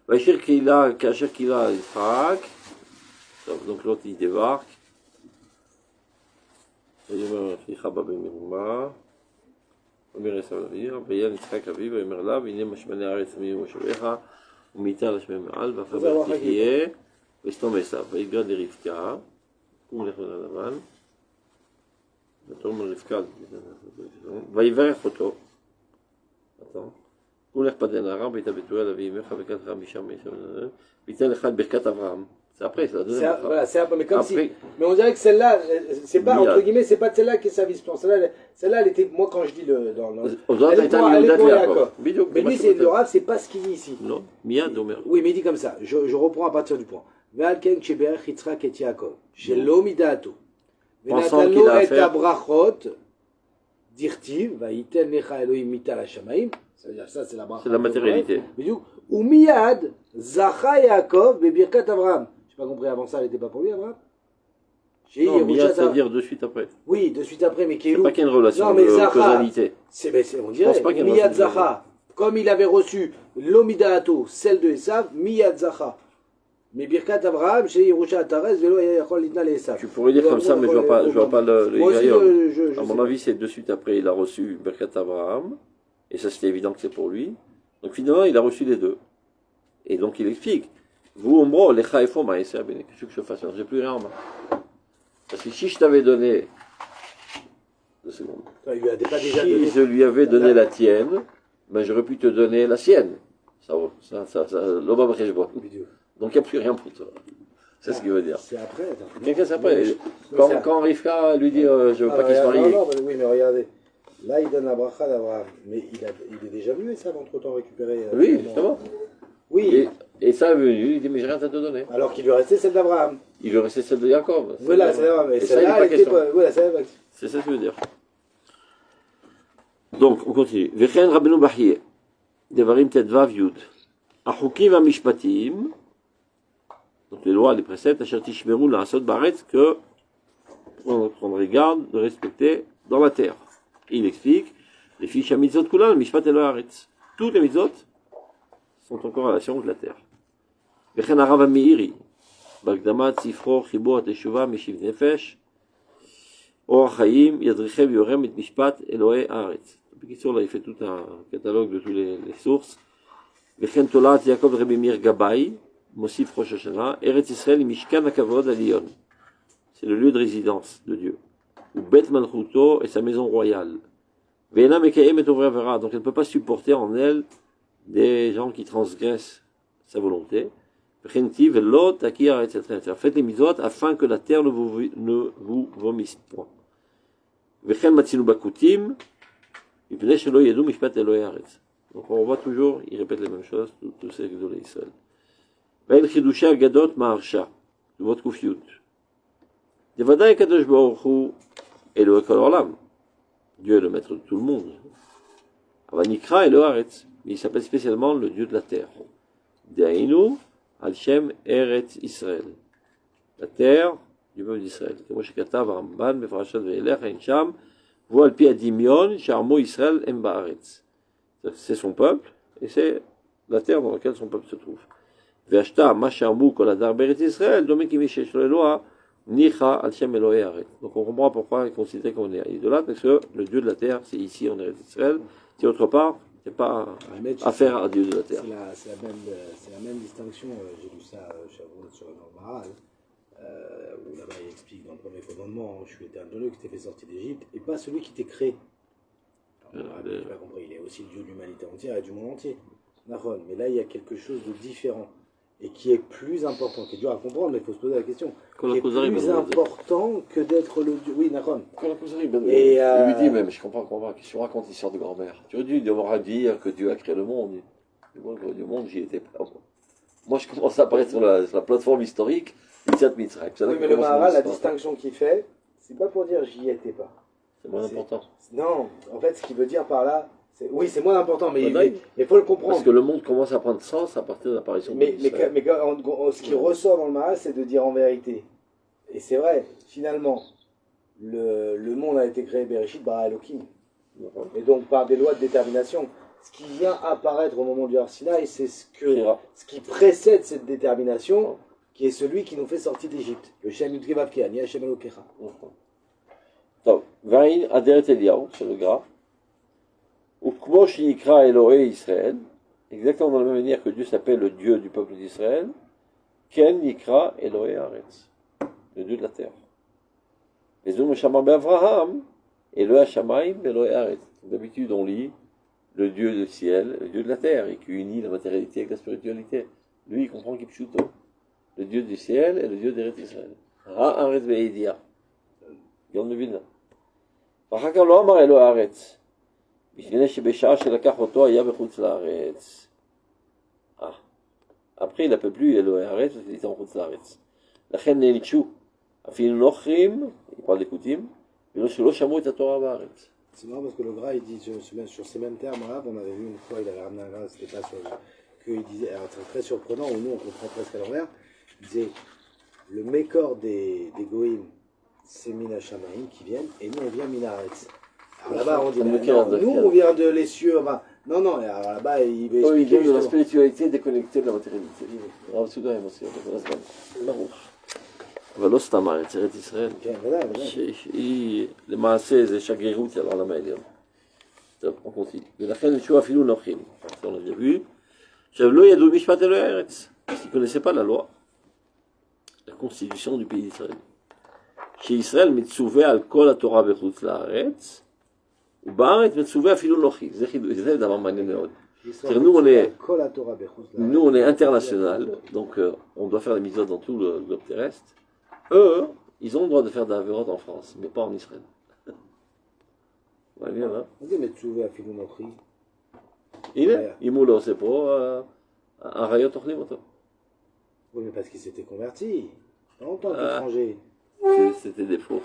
Speaker 1: וישאיר קהילה, כאשר קהילה יצחק, טוב, donc l'autre il débarque, ויאמר אחיך בא במרומה, אומר עשיו לאביו, ויען יצחק אביו, ויאמר לה, והנה משמני הארץ ממושביך, ומיתה לשמי מעל, ואחר כך תחיה, וסתום עשיו, ויגד לרבקה, קום לך לבן, ותאמר רבקה, ויברך אותו, קום לך פדן ארם, ויתבטאו אל אבי אמך, וקח משם, ויתן לך את ברכת אברהם. C'est après, c'est la deuxième bracha.
Speaker 2: Voilà, c'est après, mais comme après, si. Mais on dirait que celle-là, c'est pas, entre guillemets, c'est pas celle-là qui est sa vice-plan. Celle-là, elle était, moi, quand je dis le. Elle est pour Yaakov. Mais lui, c'est le Rav, c'est pas ce qu'il dit ici.
Speaker 1: Non, Miyad Omer.
Speaker 2: Oui, mais il dit comme ça. Je reprends à partir du point. Ve'alken sheberech Yitzhak et Yaakov. Shelo mida'ato. Ve'natano et abrachot. Dirtiv, va'yiten lecha Elohim mita la shamaim. C'est-à-dire, ça, c'est la bracha.
Speaker 1: C'est la matérialité.
Speaker 2: Ou miyad, zacha Yaakov, be'birkat Avraham. J'ai pas compris, avant ça, elle n'était pas pour lui, Abraham?
Speaker 1: Non, Miyad, ça veut dire de suite après.
Speaker 2: Oui, de suite après, mais qui est
Speaker 1: c'est pas qu'il y a une relation de causalité.
Speaker 2: On dirait, Miyad Zacha, comme il avait reçu l'Omidaato, celle de Esav, Miyad Zacha. Mais Birkat Abraham, chez Yerusha Atares, Velo Yachol Litna le Esav.
Speaker 1: Tu pourrais dire comme ça, mais je vois pas le Igaïon. À mon avis, c'est de suite après, il a reçu Birkat Abraham, et ça c'était évident que c'est pour lui. Donc finalement, il a reçu les deux. Et donc il explique. Vous, Ombro, les Chaïfo m'a essayé à bénir. Qu'est-ce que je fasse? J'ai plus rien en main. Parce que si je t'avais donné. 2 secondes. Si je lui avais donné la tienne, ben j'aurais pu te donner la sienne. L'Obama Khejbo. Donc il n'y a plus rien pour toi. C'est ce qu'il veut dire.
Speaker 2: C'est après.
Speaker 1: Quelqu'un c'est après. Quand Rivka lui dit je veux pas qu'il se marie.
Speaker 2: Non, oui, mais regardez. Là, il donne la bracha d'Abraham. Mais il est déjà venu, et ça, entre-temps récupéré.
Speaker 1: Oui, justement.
Speaker 2: Oui.
Speaker 1: Et ça est venu, il dit, mais j'ai rien à te donner.
Speaker 2: Alors qu'il lui restait celle d'Abraham.
Speaker 1: Il lui restait celle de Jacob.
Speaker 2: Voilà, celle-là, mais
Speaker 1: Et ça,
Speaker 2: celle-là,
Speaker 1: il est
Speaker 2: elle
Speaker 1: pas
Speaker 2: était
Speaker 1: question.
Speaker 2: pas. Voilà, celle-là.
Speaker 1: C'est ça que je veux dire. Donc, on continue. Vechen Rabbeinu Bahye, Devarim Tedvav Yud. Achukim Amishpatim, donc les lois, les préceptes, Asher Tishmeru La'asot Baretz, que on prendrait garde de respecter dans la terre. Et il explique, les fiches à mitzvot kulan, Mishpat Elo Haaretz. Toutes les mitzvot sont en corrélation avec la terre. Vechen Harav Meiri, Bagdamat Sifro Chibur Teshuvah Meshiv Nefesh, Or Chaim, Yadrichev Yorem et Mishpat Elohe Haaretz. Là, il fait tout un catalogue de toutes les sources. Vechen Tolat Yaakov Rebbe Mir Gabay, Mosif Rosh Hashanah, Eretz Israël Mishkan Akavod Alion. C'est le lieu de résidence de Dieu. Ou Bet Malchuto et sa maison royale. Ve'ena Mekayem et Ovrei Avera. Donc elle ne peut pas supporter en elle des gens qui transgressent sa volonté. Vechenti Velot Takir, etc. Faites les mitzvot afin que la terre ne vous vomisse point. Vechen Matzinu Bakutim, Mipnei Shelo Yedou Mishpat Elohe Haaretz. Donc on voit toujours, il répète les mêmes choses, tous ces exolés Israël. Ve'el Chidusha Gadot Ma'arsha, de votre Kufiyut. Devadaï Kadosh Baruch Hu Elohe Kol Olam. Dieu est le maître de tout le monde. Avanikra Elohe Haaretz. Il s'appelle spécialement le Dieu de la terre. De'ainu Al-Shem Eretz Israël. La terre du peuple d'Israël. Comme Shekatav Ramban, Befarashat Ve'elech Einsham, Vo Al-Pi Adimion, Sharmo Israël Em Ba'aretz. C'est son peuple, et c'est la terre dans laquelle son peuple se trouve. Ve'ashta Ma Sharmu Kol Adar Beretz Israël, Domeki Mishesh Lo Eloha, Nicha Al-Shem Elohe Haaretz. Donc on comprend pourquoi il considère qu'on est idolâtre, parce que le Dieu de la terre, c'est ici en Eretz Israël, si autre part, c'est pas affaire à Dieu de la terre.
Speaker 2: C'est la même distinction, j'ai lu ça Shavuot sur le Maharal, où là-bas il explique dans le premier commandement, je suis éternel qui t'ai fait sortir d'Égypte, et pas celui qui t'est créé. Tu l'as compris, il est aussi le Dieu de l'humanité entière et du monde entier. Mais là il y a quelque chose de différent, et qui est plus important, qui est dur à comprendre, mais il faut se poser la question, qui est plus important que d'être le Dieu. Oui, Nahon.
Speaker 1: Et il lui dit même, je comprends, qu'est-ce que tu racontes l'histoire de grand-mère. Tu aurais dû devoir dire que Dieu a créé le monde. Moi, le monde, j'y étais pas. Moi, je commence à apparaître sur la plateforme historique, Yitzhak Mitzrayim.
Speaker 2: Oui, mais le Maharal, la distinction qu'il fait, c'est pas pour dire j'y étais pas.
Speaker 1: C'est moins important.
Speaker 2: Non, en fait, ce qu'il veut dire par là, oui, c'est moins important, mais il faut le comprendre.
Speaker 1: Parce que le monde commence à prendre sens à partir de l'apparition de Israël.
Speaker 2: Mais ce qui ressort dans le Maharal, c'est de dire en vérité. Et c'est vrai, finalement, le monde a été créé Bereshit bara Elohim. Et donc par des lois de détermination. Ce qui vient apparaître au moment du Har Sinaï, c'est ce qui précède cette détermination, qui est celui qui nous fait sortir d'Égypte. Le Shem Yudkevav Keani, Hashem Elokecha.
Speaker 1: Donc, Vain Aderet Eliyahu, c'est le gras. Ou Kmo Shinikra Elohe Israël, exactement de la même manière que Dieu s'appelle le Dieu du peuple d'Israël, Ken Yikra Elohe Haaretz, le Dieu de la terre. Les Zoum Shamar Be'Avraham, Elohe Hashamayim Elohe Haaretz. D'habitude, on lit le Dieu du ciel, le Dieu de la terre, et qui unit la matérialité avec la spiritualité. Lui, il comprend Kipshuto, le Dieu du ciel et le Dieu d'Eretz Israël. Haaretz Ve'edia. Yom Nevina. Vachakar lo amar Elohe Haaretz. Après, il n'appelle plus Elohe Haaretz parce qu'il était en Chutz Laaretz. La reine Nenichu, Afin Nochrim, il parle des Koutim, mais le Shelo Shamu et Torah Baaretz.
Speaker 2: C'est marrant parce que le gras, il dit sur ces mêmes termes-là, on avait vu une fois, il avait ramené un gras, c'était pas sur. Qu'il disait, alors c'est très surprenant, où nous on comprend presque à l'envers, il disait le mécor des Goïm, c'est Mina Shamaïm qui viennent, et nous on vient Mina Haaretz. Alors là-bas, on dit, nous on vient de les cieux, enfin, non, alors là-bas, il va expliquer.
Speaker 1: Il vient de la spiritualité déconnectée de la matérialité. אבל לא סתם הארץ, ארץ ישראל.
Speaker 2: כן, ודאי.
Speaker 1: שהיא, למעשה, זה שגרירות של העולם העליון. טוב, on continue. ולכן ישוע אפילו נוחים. on l'a vu. עכשיו, לא ידעו משפט אלוהי הארץ. Ils ne connaissaient pas la loi, la constitution du pays d'Israël. שישראל מצווה על כל התורה בחוץ לארץ, ובארץ מצווה אפילו נוחי. זה דבר מעניין מאוד. Nous, on est international, donc on doit faire des mitzvot dans tout le globe terrestre. Eux, ils ont le droit de faire des avérotes en France, mais pas en Israël. מעניין, אה?
Speaker 2: מה זה מצווה אפילו נוכרי?
Speaker 1: הנה,
Speaker 2: היה.
Speaker 1: אם הוא לא עושה פה, האריות אוכלים אותו.
Speaker 2: Oui, mais parce qu'il s'était converti. Pas en tant
Speaker 1: Ah.
Speaker 2: qu'étranger.
Speaker 1: C'était des faux.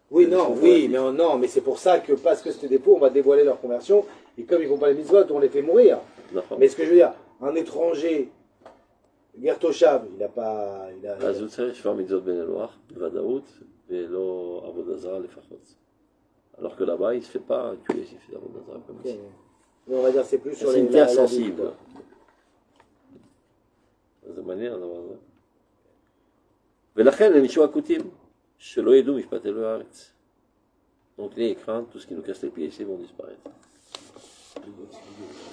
Speaker 2: Oui,
Speaker 1: C'est
Speaker 2: non,
Speaker 1: des faux
Speaker 2: oui,
Speaker 1: convertis.
Speaker 2: mais non, mais c'est pour ça que parce que c'était des faux, on va dévoiler leur conversion. Et comme ils font pas les mitzvot, on les fait mourir.
Speaker 1: נכון.
Speaker 2: Mais ce que je veux dire, un étranger, Gertoshav, il n'a pas.
Speaker 1: אז הוא צריך שפר מצוות בן אלוהים, בוודאות, ולא עבודה זרה לפחות. Alors que là-bas, il ne se fait pas tuer s'il fait עבודה זרה comme
Speaker 2: Ok.
Speaker 1: ici.
Speaker 2: Mais on va dire c'est plus sur
Speaker 1: C'est
Speaker 2: les.
Speaker 1: une terre
Speaker 2: la
Speaker 1: sensible.
Speaker 2: vie, quoi.
Speaker 1: זה מעניין הדבר הזה. ולכן הם ישו הכותים, שלא ידעו משפט אלוהי הארץ. Donc les craintes, tout ce qui nous casse les pieds ici vont disparaître.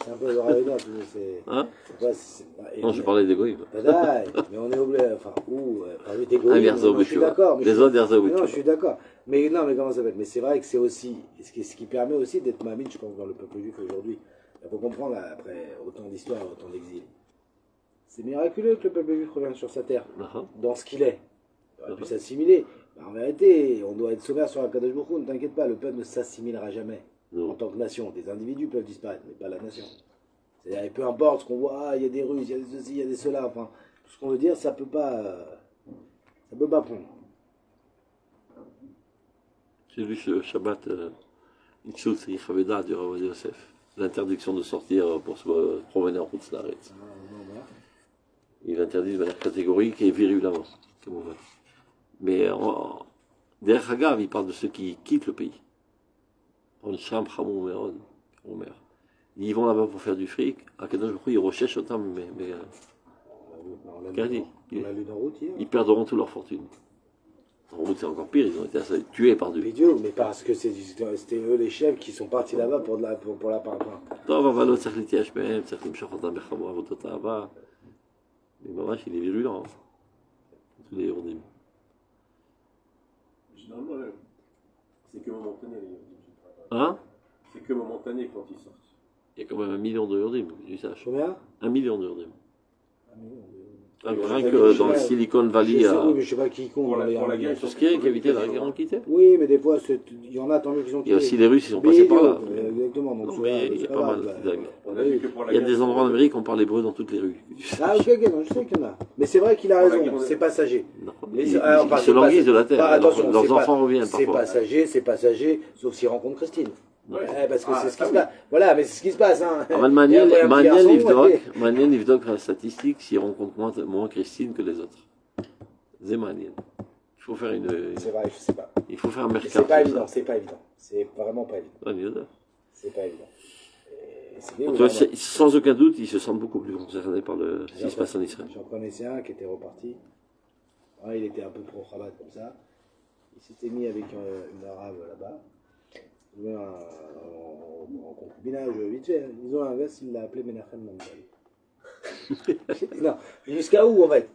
Speaker 2: C'est un peu le rayon, c'est.
Speaker 1: Hein?
Speaker 2: Ouais,
Speaker 1: Non, je parlais d'égoïsme.
Speaker 2: Badaï, mais on est obligé. Enfin, ou. Parler d'égoïsme.
Speaker 1: Un verso
Speaker 2: Je suis d'accord. mais je
Speaker 1: Les
Speaker 2: suis-
Speaker 1: autres verso
Speaker 2: Non, je suis d'accord. Mais non, mais comment ça s'appelle? Mais c'est vrai que c'est aussi. Ce qui permet aussi d'être mamine, je pense, dans le peuple juif aujourd'hui. Il faut comprendre, après autant d'histoire, autant d'exil. C'est miraculeux que le peuple juif revienne sur sa terre,
Speaker 1: נכון.
Speaker 2: dans ce qu'il est. Il aurait pu s'assimiler. Bah, en vérité, on doit être sommaire sur Akadosh Baruch Hu, ne t'inquiète pas, le peuple ne s'assimilera jamais.
Speaker 1: Non.
Speaker 2: En tant que nation, des individus peuvent disparaître, mais pas la nation. C'est-à-dire, et peu importe ce qu'on voit, ah, il y a des Russes, il y a des ceci, il y a des cela, enfin, tout ce qu'on veut dire, ça peut pas prendre.
Speaker 1: J'ai lu ce Shabbat, une chose, c'est Yichaveda du Rav Yosef. L'interdiction de sortir pour se promener en route l'arrêt.
Speaker 2: Ah, non, voilà.
Speaker 1: Il interdit de manière catégorique et virulemment. Comme on veut. Mais derrière Hagav, il parle de ceux qui quittent le pays. On chambre Hamou Meod, Omer. Ils vont là-bas pour faire du fric. À Kadosh Baruch Hu, ils recherchent autant, mais
Speaker 2: On l'a
Speaker 1: Qu'est-ce
Speaker 2: lu,
Speaker 1: qu'il dit
Speaker 2: on l'a lu dans route hier.
Speaker 1: ils perdront toute leur fortune. En route, c'est encore pire, ils ont été tués par Dieu.
Speaker 2: Idiot, mais parce que c'était eux les chefs qui sont partis là-bas pour la parapin.
Speaker 1: טוב, אבל לא צריך להתייאש מהם, צריך למשוך אותם בחמור עבודות אהבה. ממש, il est virulent. Tous les Yordim.
Speaker 3: Généralement, c'est que momentané.
Speaker 1: Hein?
Speaker 3: C'est que momentané quand ils sortent.
Speaker 1: Il y a quand même 1 million de Yordim, que tu saches.
Speaker 2: Combien?
Speaker 1: 1 million de Yordim.
Speaker 2: Ah,
Speaker 1: Rien que dans le Silicon Valley,
Speaker 2: Oui, mais je sais pas qui compte.
Speaker 3: Pour la-
Speaker 2: dans les
Speaker 3: pour la
Speaker 2: armées.
Speaker 3: guerre,
Speaker 1: tout ce qui est qui a évité la guerre ont quitté.
Speaker 2: Oui, mais des fois, il y en a tant mieux qui sont
Speaker 1: Il y a aussi les Russes, ils sont passés par là.
Speaker 2: Exactement. Donc,
Speaker 1: Non,
Speaker 2: c'est
Speaker 1: mais
Speaker 2: pas-
Speaker 1: il y a
Speaker 2: c'est
Speaker 1: pas
Speaker 2: grave,
Speaker 1: mal.
Speaker 2: bah.
Speaker 1: c'est dingue.
Speaker 3: On a vu que pour la
Speaker 1: Il y a
Speaker 3: guerre,
Speaker 1: des endroits en Amérique où on parle hébreu dans toutes les rues.
Speaker 2: Ah, ok, non, je sais qu'il y en a. Mais c'est vrai qu'il a
Speaker 3: Pour la
Speaker 2: raison,
Speaker 3: guerre,
Speaker 2: c'est passager.
Speaker 1: Non,
Speaker 2: Mais
Speaker 1: ils
Speaker 2: c'est- alors,
Speaker 1: ils
Speaker 2: pas-
Speaker 1: se
Speaker 2: c'est
Speaker 1: languissent de la terre.
Speaker 2: pas- attention,
Speaker 1: Leurs
Speaker 2: c'est
Speaker 1: enfants
Speaker 2: pas-
Speaker 1: reviennent
Speaker 2: C'est
Speaker 1: parfois.
Speaker 2: passager, sauf s'ils rencontrent Christine.
Speaker 3: Ouais.
Speaker 2: Parce que
Speaker 3: Ah,
Speaker 2: c'est ce qui
Speaker 3: ah
Speaker 2: se
Speaker 3: oui.
Speaker 2: passe. Voilà, mais c'est ce qui se passe. Hein.
Speaker 1: אבל
Speaker 2: Et après, un petit garçon,
Speaker 1: מעניין לבדוק הסטטיסטיק s'ils rencontrent moins Christine que les autres. זה מעניין. Il faut faire
Speaker 2: C'est vrai, je sais pas.
Speaker 1: il faut faire un
Speaker 2: Mais
Speaker 1: mercat.
Speaker 2: c'est pas
Speaker 1: sur
Speaker 2: évident,
Speaker 1: ça.
Speaker 2: c'est pas évident. C'est vraiment pas évident.
Speaker 1: Ouais, mais
Speaker 2: C'est pas évident. Et c'est
Speaker 1: En
Speaker 2: bien,
Speaker 1: tout cas,
Speaker 2: vraiment.
Speaker 1: sans aucun doute, ils se sentent beaucoup plus concernés par ce qui se passe en Israël.
Speaker 2: J'en connaissais un qui était reparti. Ouais, il était un peu pro-Chabad comme ça. Il s'était mis avec une arabe là-bas. Ils ont en concubinage vite fait. Hein. Ils ont un gars, il l'a appelé Menachem Mandel. Non, jusqu'à où en fait?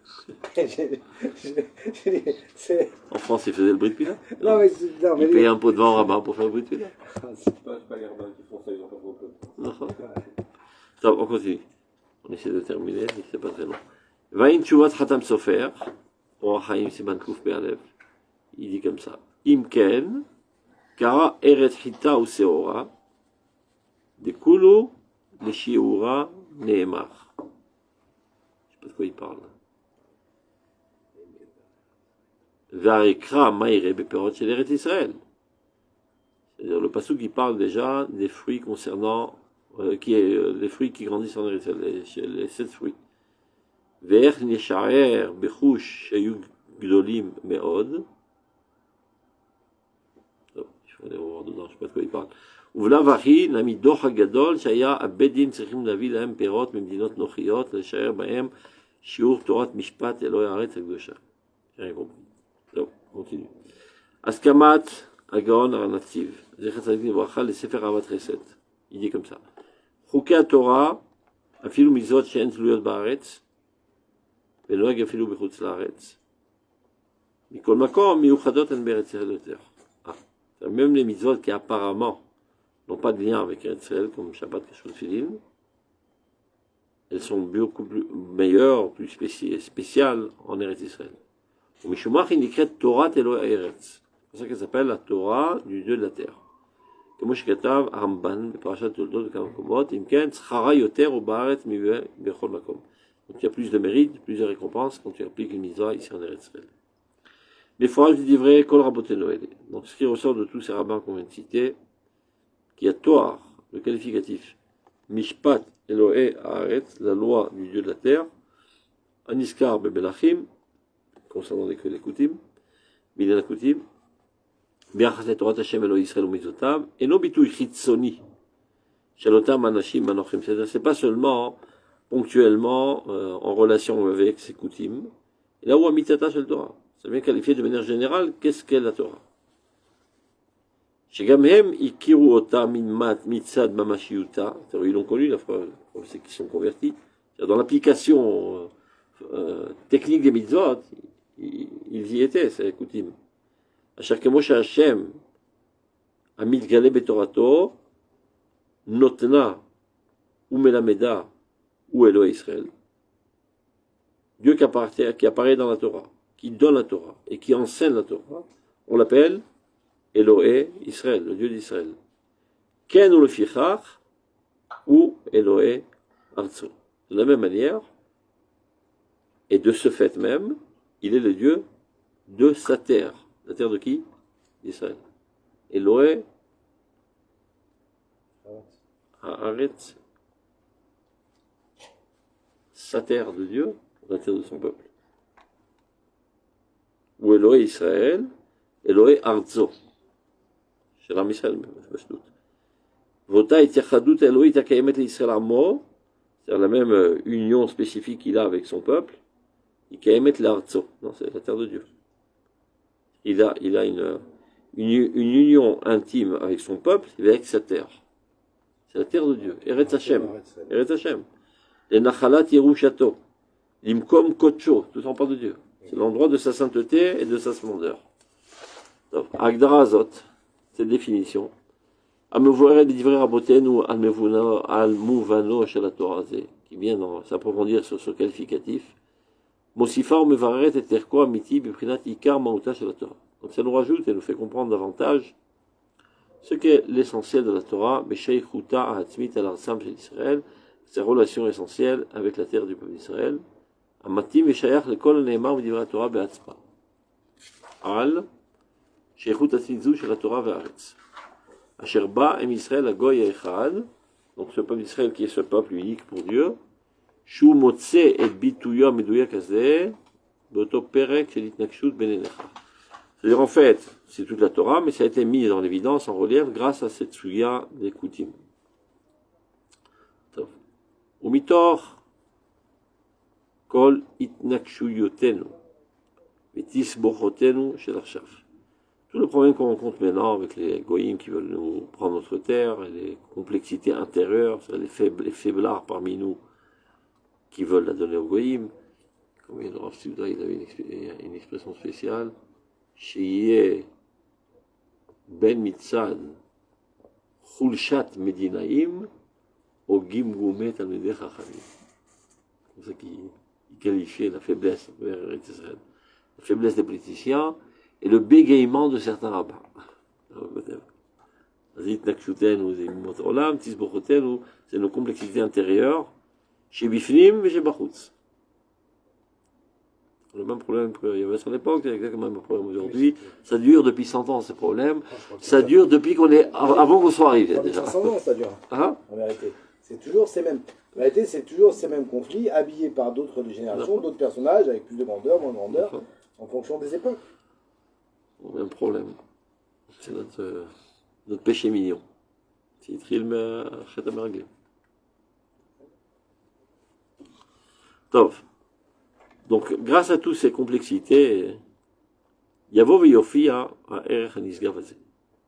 Speaker 1: En France, ils faisaient le brit de Pila.
Speaker 2: Non, mais, non, mais
Speaker 1: Ils payaient un pot de vin au rabbin pour faire le brit de Pila.
Speaker 3: C'est pas les rabbins qui font ça, ils ont pas beaucoup.
Speaker 1: נכון. טוב, on continue. On essaie de terminer, mais c'est pas très long. Vaïn Tchouvat Khatam Sofer, Orach Chaim Siman Kouf Be'alev, il dit comme ça. Imken, Kara Eret Hita ou Seora, de Kulu, le Shiura, Nehemar. Je sais pas de quoi il parle. Varekra Maïre Beperot chez l'Eret Israël. C'est-à-dire le passage qui parle déjà des fruits concernant, les fruits qui grandissent en Eretz, les 7 fruits. Ve'ech nisharer bechush shayu gdolim me'od. Oh, je vais aller voir dedans, je sais pas de quoi il parle. ובלאו הכי, למידוך הגדול שהיה הבית צריכים להביא להם פירות ממדינות נוחיות, לשער בהם שיעור תורת משפט אלוהי הארץ הקדושה. J'ai rien compris. טוב, continue. הסכמת הגאון הנציב, זכר צדיק לברכה, לספר אהבת חסד. il dit comme ça. חוקי התורה, אפילו מצוות שאין תלויות בארץ, ונוהג אפילו בחוץ לארץ. מכל מקום, מיוחדות הן בארץ ישראל יותר. Même les mitzvot qui apparemment n'ont pas de lien avec Eretz Israël, comme Shabbat, Kashrut, Tefillin, elles sont beaucoup plus meilleures, plus spéciales en Eretz Israël. Mishumach, il écrit Torah Elohe Eretz. C'est pour ça qu'elle s'appelle la Torah du Dieu de la terre. כמו שכתב הרמב"ן בפרשת תולדות בכמה מקומות, אם כן, שכרה יותר או בארץ מבכל מקום. Donc il y a plus de mérite, plus de récompense quand tu appliques une mitzvah ici en Eretz Israël. Les phrases du vrai, Kol Rabotenu Ele. Donc ce qui ressort de tous ces rabbins qu'on vient de citer, qui a Toar, le qualificatif, Mishpat Elohe Haaretz, la loi du Dieu de la terre, Aniskar Bebelachim, concernant les Koutim, Bidel Koutim, ביחס לתורת השם אלוהי ישראל ומצוותיו, אינו ביטוי חיצוני של אותם אנשים אנוכיים. C'est pas seulement ponctuellement en relation avec ses coutumes. Là où המצווה של תורה, ça vient qualifier de manière générale qu'est-ce qu'est la Torah. שגם הם הכירו אותה מצד ממשיותה, ils l'ont connu, la preuve, c'est qu'ils sont convertis. Dans l'application technique des mitzvot, ils y étaient, ces coutumes. אשר כמו שהשם המתגלה בתורתו נותנה ומלמדה הוא אלוהי ישראל. Dieu qui apparaît dans la Torah, qui donne la Torah et qui enseigne la Torah, on l'appelle Elohé Israël, le Dieu d'Israël. Ken ou le Fichach ou Elohé Artso. De la même manière, et de ce fait même, il est le Dieu de sa terre. La terre de qui? D'Israël. Elohé Haaretz, sa terre de Dieu, la terre de son peuple. Ou Elohé Israël, Elohé Artzo. Chez l'âme Israël, je doute. Vota et Tiachadut Elohé Takayemet l'Israël Amo, c'est-à-dire la même union spécifique qu'il a avec son peuple, Ikayemet l'Artzo. Non, c'est la terre de Dieu. Il a une union intime avec son peuple et avec sa terre. C'est la terre de Dieu. Eretz Hashem. Eretz Hashem. Les Nachalat Yerushato. L'Imkom Kocho. Tout en parle de Dieu. C'est l'endroit de sa sainteté et de sa splendeur. Agdara Azot. Cette définition. Amevoueret Divrei Rabotenu Al-Muvano Shel Torah. Qui vient s'approfondir sur ce qualificatif. Mosifa ou Mevaret et Terko Amiti Biprinat Ikar Maouta Shel Torah. Donc ça nous rajoute et nous fait comprendre davantage ce qu'est l'essentiel de la Torah, Besheikhuta Ahatzmit Al Arsam Shel Israël, ses relations essentielles avec la terre du peuple d'Israël. Amatim Veshayach Lekol Neemar V'Divrei Torah Be'atzma. Al Sheikhut Atzmizu Shel Torah Ve'aretz. Asher Ba Em Israël Agoy Echad. Donc ce peuple d'Israël qui est ce peuple unique pour Dieu. Shu motse et bituyo medouya kaze, boto perek shel itnakshut benenecha. C'est-à-dire en fait, c'est toute la Torah, mais ça a été mis en évidence, en relief, grâce à cette suya des Koutim. Umitor kol itnakshuyotenu, vetis bochotenu shel achshav. Tout le problème qu'on rencontre maintenant avec les goyim qui veulent nous prendre notre terre, et les complexités intérieures, les faiblards parmi nous, qui veulent la donner au goyim, comme il y a le Rav Souda, il avait une expression spéciale, Sheyeh ben mitzad chulshat medinaim o gimgumet talmidei chachamim. C'est comme ça qu'il qualifiait la faiblesse vers Eretz Israël, la faiblesse des politiciens et le bégaiement de certains rabbins. C'est nos complexités intérieures. Chez Bifnim et chez Bachutz. Le même problème qu'il y avait à son époque, c'est exactement le même problème aujourd'hui. Ça dure depuis 100 ans, ce problème. Ça dure depuis qu'on est, avant qu'on soit arrivé, déjà.
Speaker 2: 500 ans, ça dure.
Speaker 1: Hein?
Speaker 2: En vérité. C'est toujours ces mêmes. En réalité, c'est toujours ces mêmes conflits, habillés par d'autres générations, d'autres personnages, avec plus de grandeur, moins de grandeur, en fonction des époques.
Speaker 1: Le même problème. C'est notre péché mignon. C'est Trilm Chet Amergé. Donc, grâce à toutes ces complexités, Yavo Veyofia à Erech Hanisgavazé.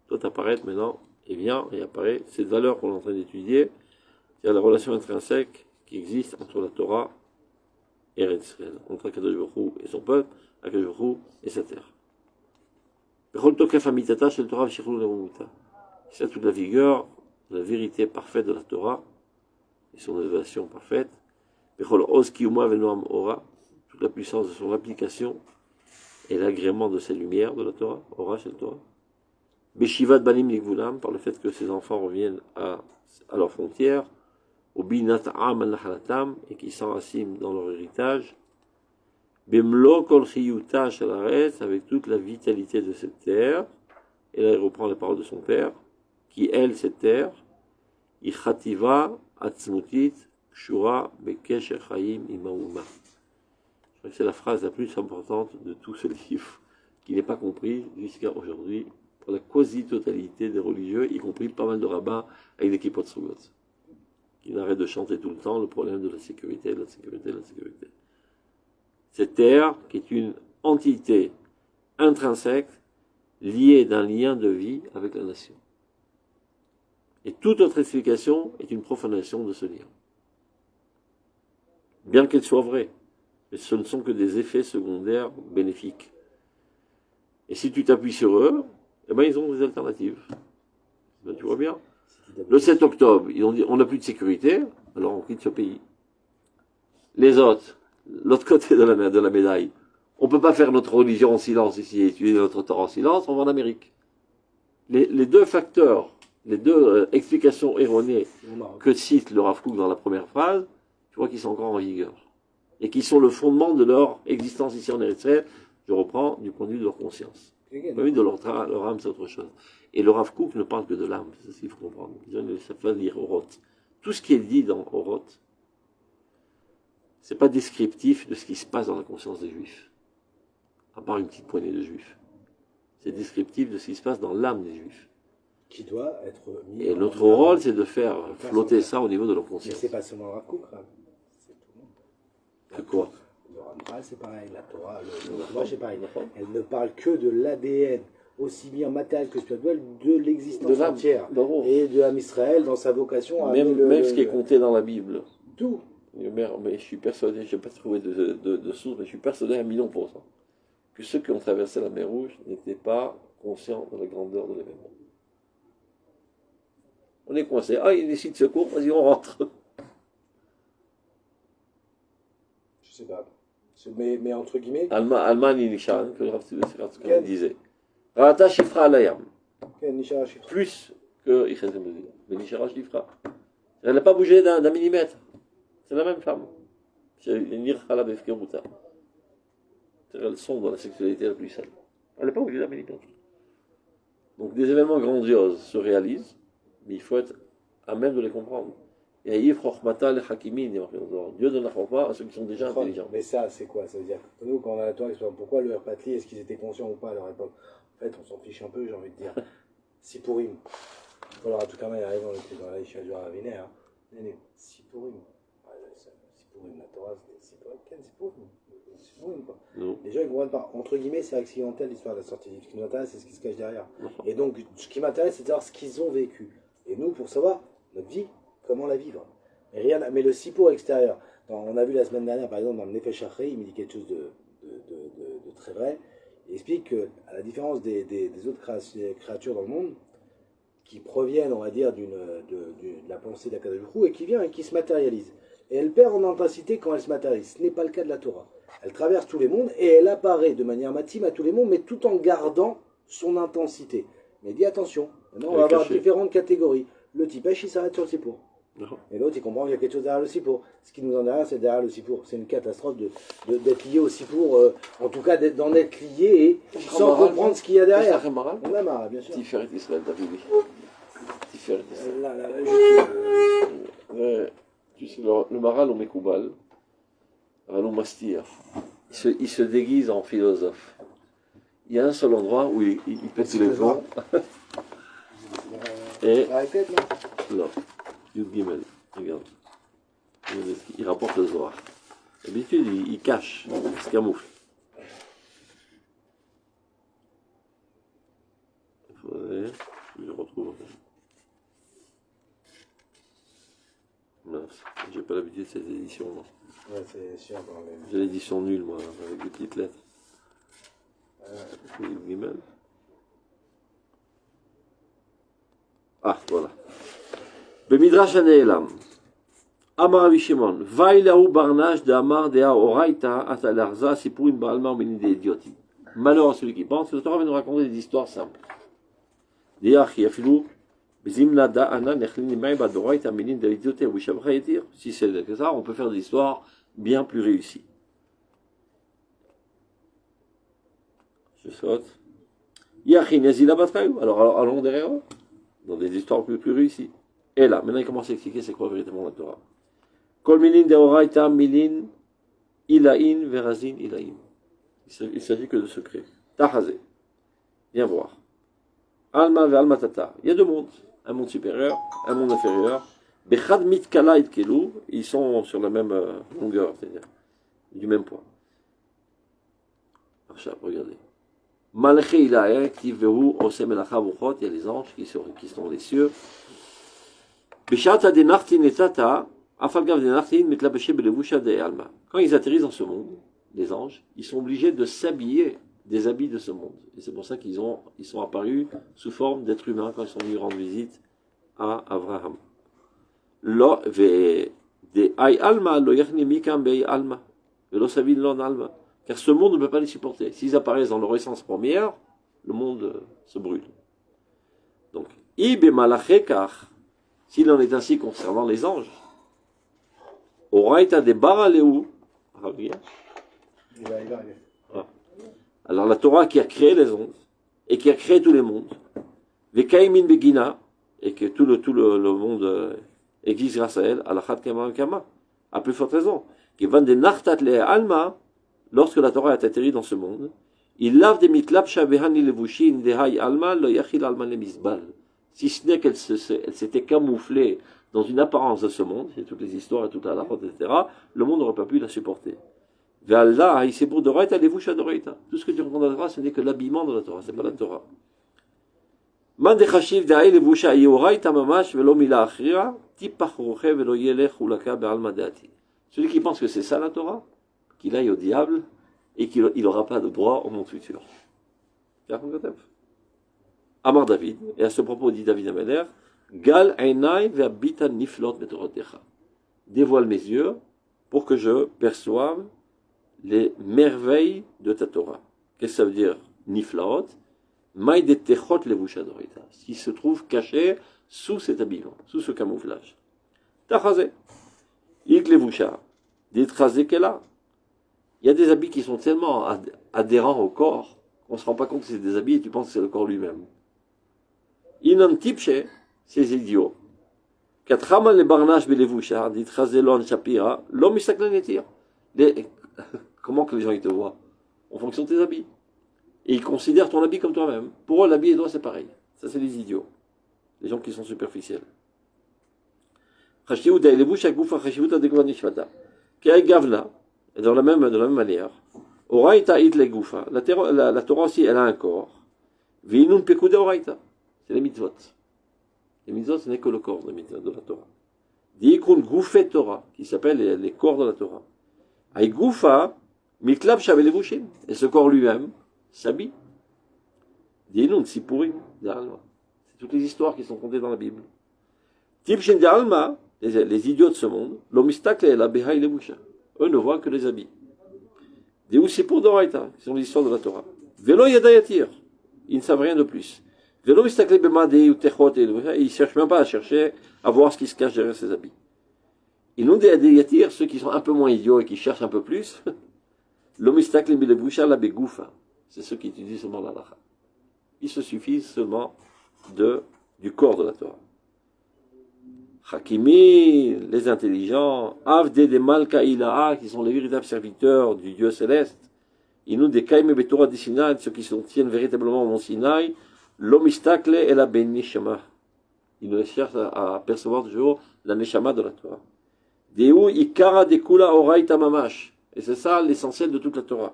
Speaker 1: Tout apparaît maintenant, et vient et apparaît cette valeur qu'on est en train d'étudier, c'est-à-dire la relation intrinsèque qui existe entre la Torah et Eretz Israël, entre Akadosh Baruch Hu et son peuple, Akadosh Baruch Hu et sa terre. C'est toute la vigueur, la vérité parfaite de la Torah et son élévation parfaite. Toute la puissance de son application et l'agrément de ces lumières de la Torah, Ora, c'est la Torah. Beshivat Banim Ligvulam, par le fait que ces enfants reviennent à leurs frontières, au Binat'am al-Nahalatam, et qui s'enracinent dans leur héritage, Bemlo Kol Chiyuta Shalaret, avec toute la vitalité de cette terre, et là il reprend les paroles de son père, qui elle, cette terre, Ichativa Atzmutit Shura Bekesh Echaim Imauma. Je crois que c'est la phrase la plus importante de tout ce livre, qui n'est pas compris jusqu'à aujourd'hui, pour la quasi-totalité des religieux, y compris pas mal de rabbins avec des kippot sugot, qui n'arrêtent de chanter tout le temps le problème de la sécurité, de la sécurité, de la sécurité. Cette terre, qui est une entité intrinsèque, liée d'un lien de vie avec la nation. Et toute autre explication est une profanation de ce lien. Bien qu'elle soit vraie, mais ce ne sont que des effets secondaires bénéfiques. Et si tu t'appuies sur eux, eh ben ils ont des alternatives. Ben, tu vois bien. Le 7 octobre, ils ont dit on n'a plus de sécurité, alors on quitte ce pays. Les autres, l'autre côté de la médaille, on ne peut pas faire notre religion en silence ici et étudier notre Torah en silence, on va en Amérique. Les deux facteurs, les deux explications erronées que cite le Rav Kook dans la première phrase, tu vois qu'ils sont encore en vigueur. Et qui sont le fondement de leur existence ici en Israël, je reprends, du point de vue de leur conscience. Du point de vue de leur âme, c'est autre chose. Et le Rav Kook ne parle que de l'âme, c'est ce qu'il faut comprendre. Ça veut dire Oroth. Tout ce qui est dit dans Oroth, c'est pas descriptif de ce qui se passe dans la conscience des Juifs. À part une petite poignée de Juifs. C'est descriptif de ce qui se passe dans l'âme des Juifs.
Speaker 2: Qui doit être mis.
Speaker 1: Et notre rôle, c'est de faire flotter ça au niveau de leur
Speaker 2: Mais
Speaker 1: conscience.
Speaker 2: c'est pas seulement le Rav Kook, c'est tout le monde.
Speaker 1: C'est quoi?
Speaker 2: Le Ramchal, c'est pareil, la Torah, le Torah, c'est pareil. Elle ne parle que de l'ADN, aussi bien matériel que spirituel, de l'existence entière. Et de l'âme Israël dans sa vocation à
Speaker 1: même ce qui est compté dans la Bible.
Speaker 2: Tout.
Speaker 1: Mais je suis persuadé, je n'ai pas trouvé de source, mais je suis persuadé à 1,000,000% que ceux qui ont traversé la mer Rouge n'étaient pas conscients de la grandeur de l'événement. On est coincé. Ah, il y a une issue de secours, vas-y, on rentre.
Speaker 2: Je sais pas. Mais entre guillemets.
Speaker 1: Alman Nishan, que le Rav Tzvi disait. Rata Shifra Alayam. Plus que Ichazem Bezir. Mais Nishara Shifra. Elle n'a pas bougé d'un millimètre. C'est la même femme. C'est Nir Halab Efkeruta. Elles sont dans la sexualité la plus saine. Elle n'a pas bougé d'un millimètre. Donc des événements grandioses se réalisent, mais il faut être à même de les comprendre. Et Dieu donne la chorma à ceux qui sont déjà intelligents.
Speaker 2: Mais ça, c'est quoi? Ça veut dire que nous, quand on a la Torah, pourquoi le Patli, est-ce qu'ils étaient conscients ou pas à leur époque? En fait, on s'en fiche un peu, j'ai envie de dire. Sipurim. Alors, en tout cas, il arrive dans la Isha du Raviner. Sipurim. Sipurim, la Torah, c'est Sipurim, quoi.
Speaker 1: Non.
Speaker 2: Les gens, ils comprennent pas. Entre guillemets, c'est accidentel l'histoire de la sortie. Ce qui nous intéresse, c'est ce qui se cache derrière. Et donc, ce qui m'intéresse, c'est de savoir ce qu'ils ont vécu. Et nous, pour savoir notre vie, comment la vivre. Et rien, mais le sipour extérieur. On a vu la semaine dernière, par exemple, dans le Nefesh Achri, il me dit quelque chose de très vrai. Il explique que, à la différence des autres créatures dans le monde, qui proviennent, on va dire, de la pensée d'Akadosh Baruch Hu, et qui vient et qui se matérialise. Et elle perd en intensité quand elle se matérialise. Ce n'est pas le cas de la Torah. Elle traverse tous les mondes et elle apparaît de manière matime à tous les mondes, mais tout en gardant son intensité. Mais dis attention, maintenant on va avoir différentes catégories. Le Tipesh, il s'arrête sur le Sipour. Et l'autre, il comprend qu'il y a quelque chose derrière le Sipour. Ce qui nous en derrière, c'est derrière le Sipour. C'est une catastrophe d'être lié au Sipour, en tout cas d'en être lié et sans comprendre ce qu'il y a derrière. On a marre, bien sûr.
Speaker 1: Tiferet Israël, David. Tiferet Israël. Tu sais, le Maral au Mekoubal, Ralou Mastir, il se déguise en philosophe. Il y a un seul endroit où il pète les plombs. Et là, Yud Gimel, regarde. Il rapporte le Zohar. D'habitude, il cache, il se camoufle. Il faudrait que je retrouve. Mince, j'ai pas l'habitude de cette édition, moi.
Speaker 2: Ouais, c'est sûr.
Speaker 1: J'ai l'édition nulle, moi, avec des petites lettres. Yud Gimel. Ah, voilà. Bemidrash Aneelam. Amar Rabbi Shimon. Vailahu barnash de Amar dea oraita atalarza sipurim baalma ou des idiotis. Malheur à celui qui pense que le Torah va nous raconter des histoires simples. Diach yafilu bezimna da'ana nechlin imay badorait aminin davidote wishavra yedir. Si c'est que ça, on peut faire des histoires bien plus réussies. Je saute. Yachin yazila batrayu. Alors allons derrière eux, dans des histoires plus réussies. Et là, maintenant il commence à expliquer c'est quoi véritablement la Torah. Kol milin deoraita milin ilain verazin ilaim. Il s'agit que de secrets. Tahazé. Viens voir. Alma ve alma tata. Il y a deux mondes. Un monde supérieur, un monde inférieur. Bechad mitkala itkelu. Ils sont sur la même longueur, c'est-à-dire du même poids. Regardez. Malché ilaï, actif vehu, osem elacha vuchot. Il y a les anges qui sont dans les cieux. Beshata de nartin et tata. Afalgav de nartin mitlabeshe belevusha de alma. Quand ils atterrissent dans ce monde, les anges, ils sont obligés de s'habiller des habits de ce monde. Et c'est pour ça qu'ils sont apparus sous forme d'êtres humains quand ils sont venus rendre visite à Abraham. Lo ve de ay alma lo yachni mikam be alma. Velo savin lon alma. Car ce monde ne peut pas les supporter. S'ils apparaissent dans leur essence première, le monde se brûle. Donc, ibe malachekar, s'il en est ainsi concernant les anges, oraita de baraleu, alors la Torah qui a créé les ondes et qui a créé tous les mondes, vekaimin begina, et que tout le monde existe grâce à elle, alachat kama kama, à plus forte raison, qui van de nartat le alma, lorsque la Torah est atterrie dans ce monde, il lave des mitlab shabehani levushin de hay alma lo yachil alma le misbal, si ce n'est qu'elle s'était camouflée dans une apparence de ce monde, c'est toutes les histoires et toute la halachot, etc., le monde n'aurait pas pu la supporter. Tout ce que tu rencontres dans la Torah, ce n'est que l'habillement de la Torah, ce n'est pas la Torah. Celui qui pense que c'est ça la Torah, qu'il aille au diable et qu'il n'aura pas de droit au monde futur. Amar David, et à ce propos dit David Améler, Gal einai ve'abita niflot betorotecha. Dévoile mes yeux pour que je perçoive les merveilles de ta Torah. Qu'est-ce que ça veut dire niflaot? Maïd techot levushadorita. Ce qui se trouve caché sous cet habillement, sous ce camouflage. Tachazé. Ik levusha. Détrasé qu'elle a. Il y a des habits qui sont tellement adhérents au corps qu'on ne se rend pas compte que c'est des habits et tu penses que c'est le corps lui-même. Inan tipche, ces idiots. Katraman le barnash belevusha, détrasé lon shapira, l'homme isaklanetir. Comment que les gens ils te voient? En fonction de tes habits. Et ils considèrent ton habit comme toi-même. Pour eux, l'habit et toi, c'est pareil. Ça, c'est les idiots. Les gens qui sont superficiels. Et dans la même manière, la Torah aussi, elle a un corps. C'est les mitzvot. Les mitzvot, ce n'est que le corps de la Torah. Diikun Goufet Torah, qui s'appelle les corps de la Torah. Et ce corps lui-même s'habille. C'est toutes les histoires qui sont contées dans la Bible. Les idiots de ce monde, eux ne voient que les habits. Des Oussipur d'Oraita, qui sont les histoires de la Torah. Vélo Yadayatir, ils ne savent rien de plus. Vélo Mistakle Bemade ou Techot, ils ne cherchent même pas à chercher à voir ce qui se cache derrière ces habits. Ils n'ont des Yadayatir, ceux qui sont un peu moins idiots et qui cherchent un peu plus. L'Omistakle Bilebusha la Begoufa, c'est ceux qui étudient seulement la Lacha. Ils se suffisent seulement du corps de la Torah. Hakimi, les intelligents, Avde de Malka Ilaha, qui sont les véritables serviteurs du Dieu céleste, Inou de Kaime Betora de Sinaï, ceux qui se tiennent véritablement au mont Sinaï, l'Omistakle et la Ben Neshama. Ils ne cherchent à percevoir toujours la Neshama de la Torah. Deu Ikara de Kula Oraita Mamash. Et c'est ça l'essentiel de toute la Torah.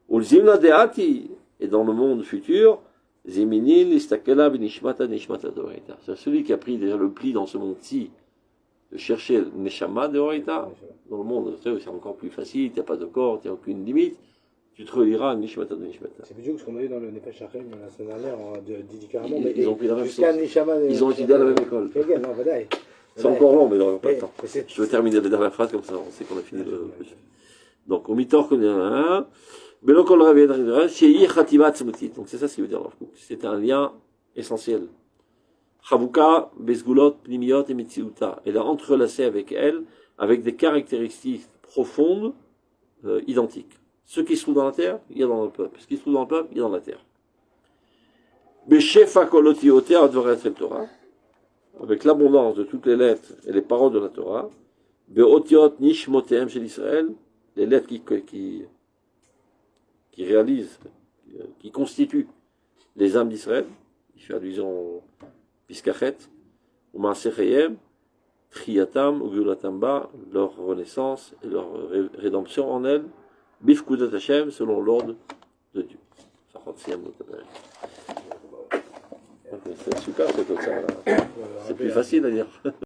Speaker 1: Ulzimna Deati, et dans le monde futur, Zeminil Istakela Benishmata Nishmata Doraita. C'est celui qui a pris déjà le pli dans ce monde-ci de chercher le Neshama de Doraita. Dans le monde, c'est encore plus facile, tu n'as pas de corps, tu n'as aucune limite. Tu te relieras Nishmata de Nishmata.
Speaker 2: C'est plutôt ce qu'on a eu dans le Nefesh Hachem la semaine dernière, dit carrément.
Speaker 1: Ils ont pris la même chose.
Speaker 2: Neshama
Speaker 1: Ils ont étudié à la même école. C'est encore long, mais on n'aura pas le temps. Je vais terminer la dernière phrase, comme ça on sait qu'on a fini le. Donc, au mitor qu'on a un. Donc c'est ça ce qui veut dire. C'est un lien essentielles. Chavuka, Besgulot, Pnimiot et Metziuta. Elle a entrelacé avec elle, avec des caractéristiques profondes, identiques. Ce qui se trouve dans la terre, il y a dans le peuple. Ce qui se trouve dans le peuple, il y a dans la terre. Beshefa kolotiotea advaret el Torah, avec l'abondance de toutes les lettres et les paroles de la Torah. Beotiot nishmotem chez l'Israël, les lettres qui réalisent, qui constituent les âmes d'Israël. Il fait allusion au Piskachet, au Maasechayem, Triyatam, ou Gulatamba, leur renaissance et leur rédemption en elle, Bifkudat Hashem, selon l'ordre de Dieu. C'est super, c'est comme ça. C'est plus facile à dire.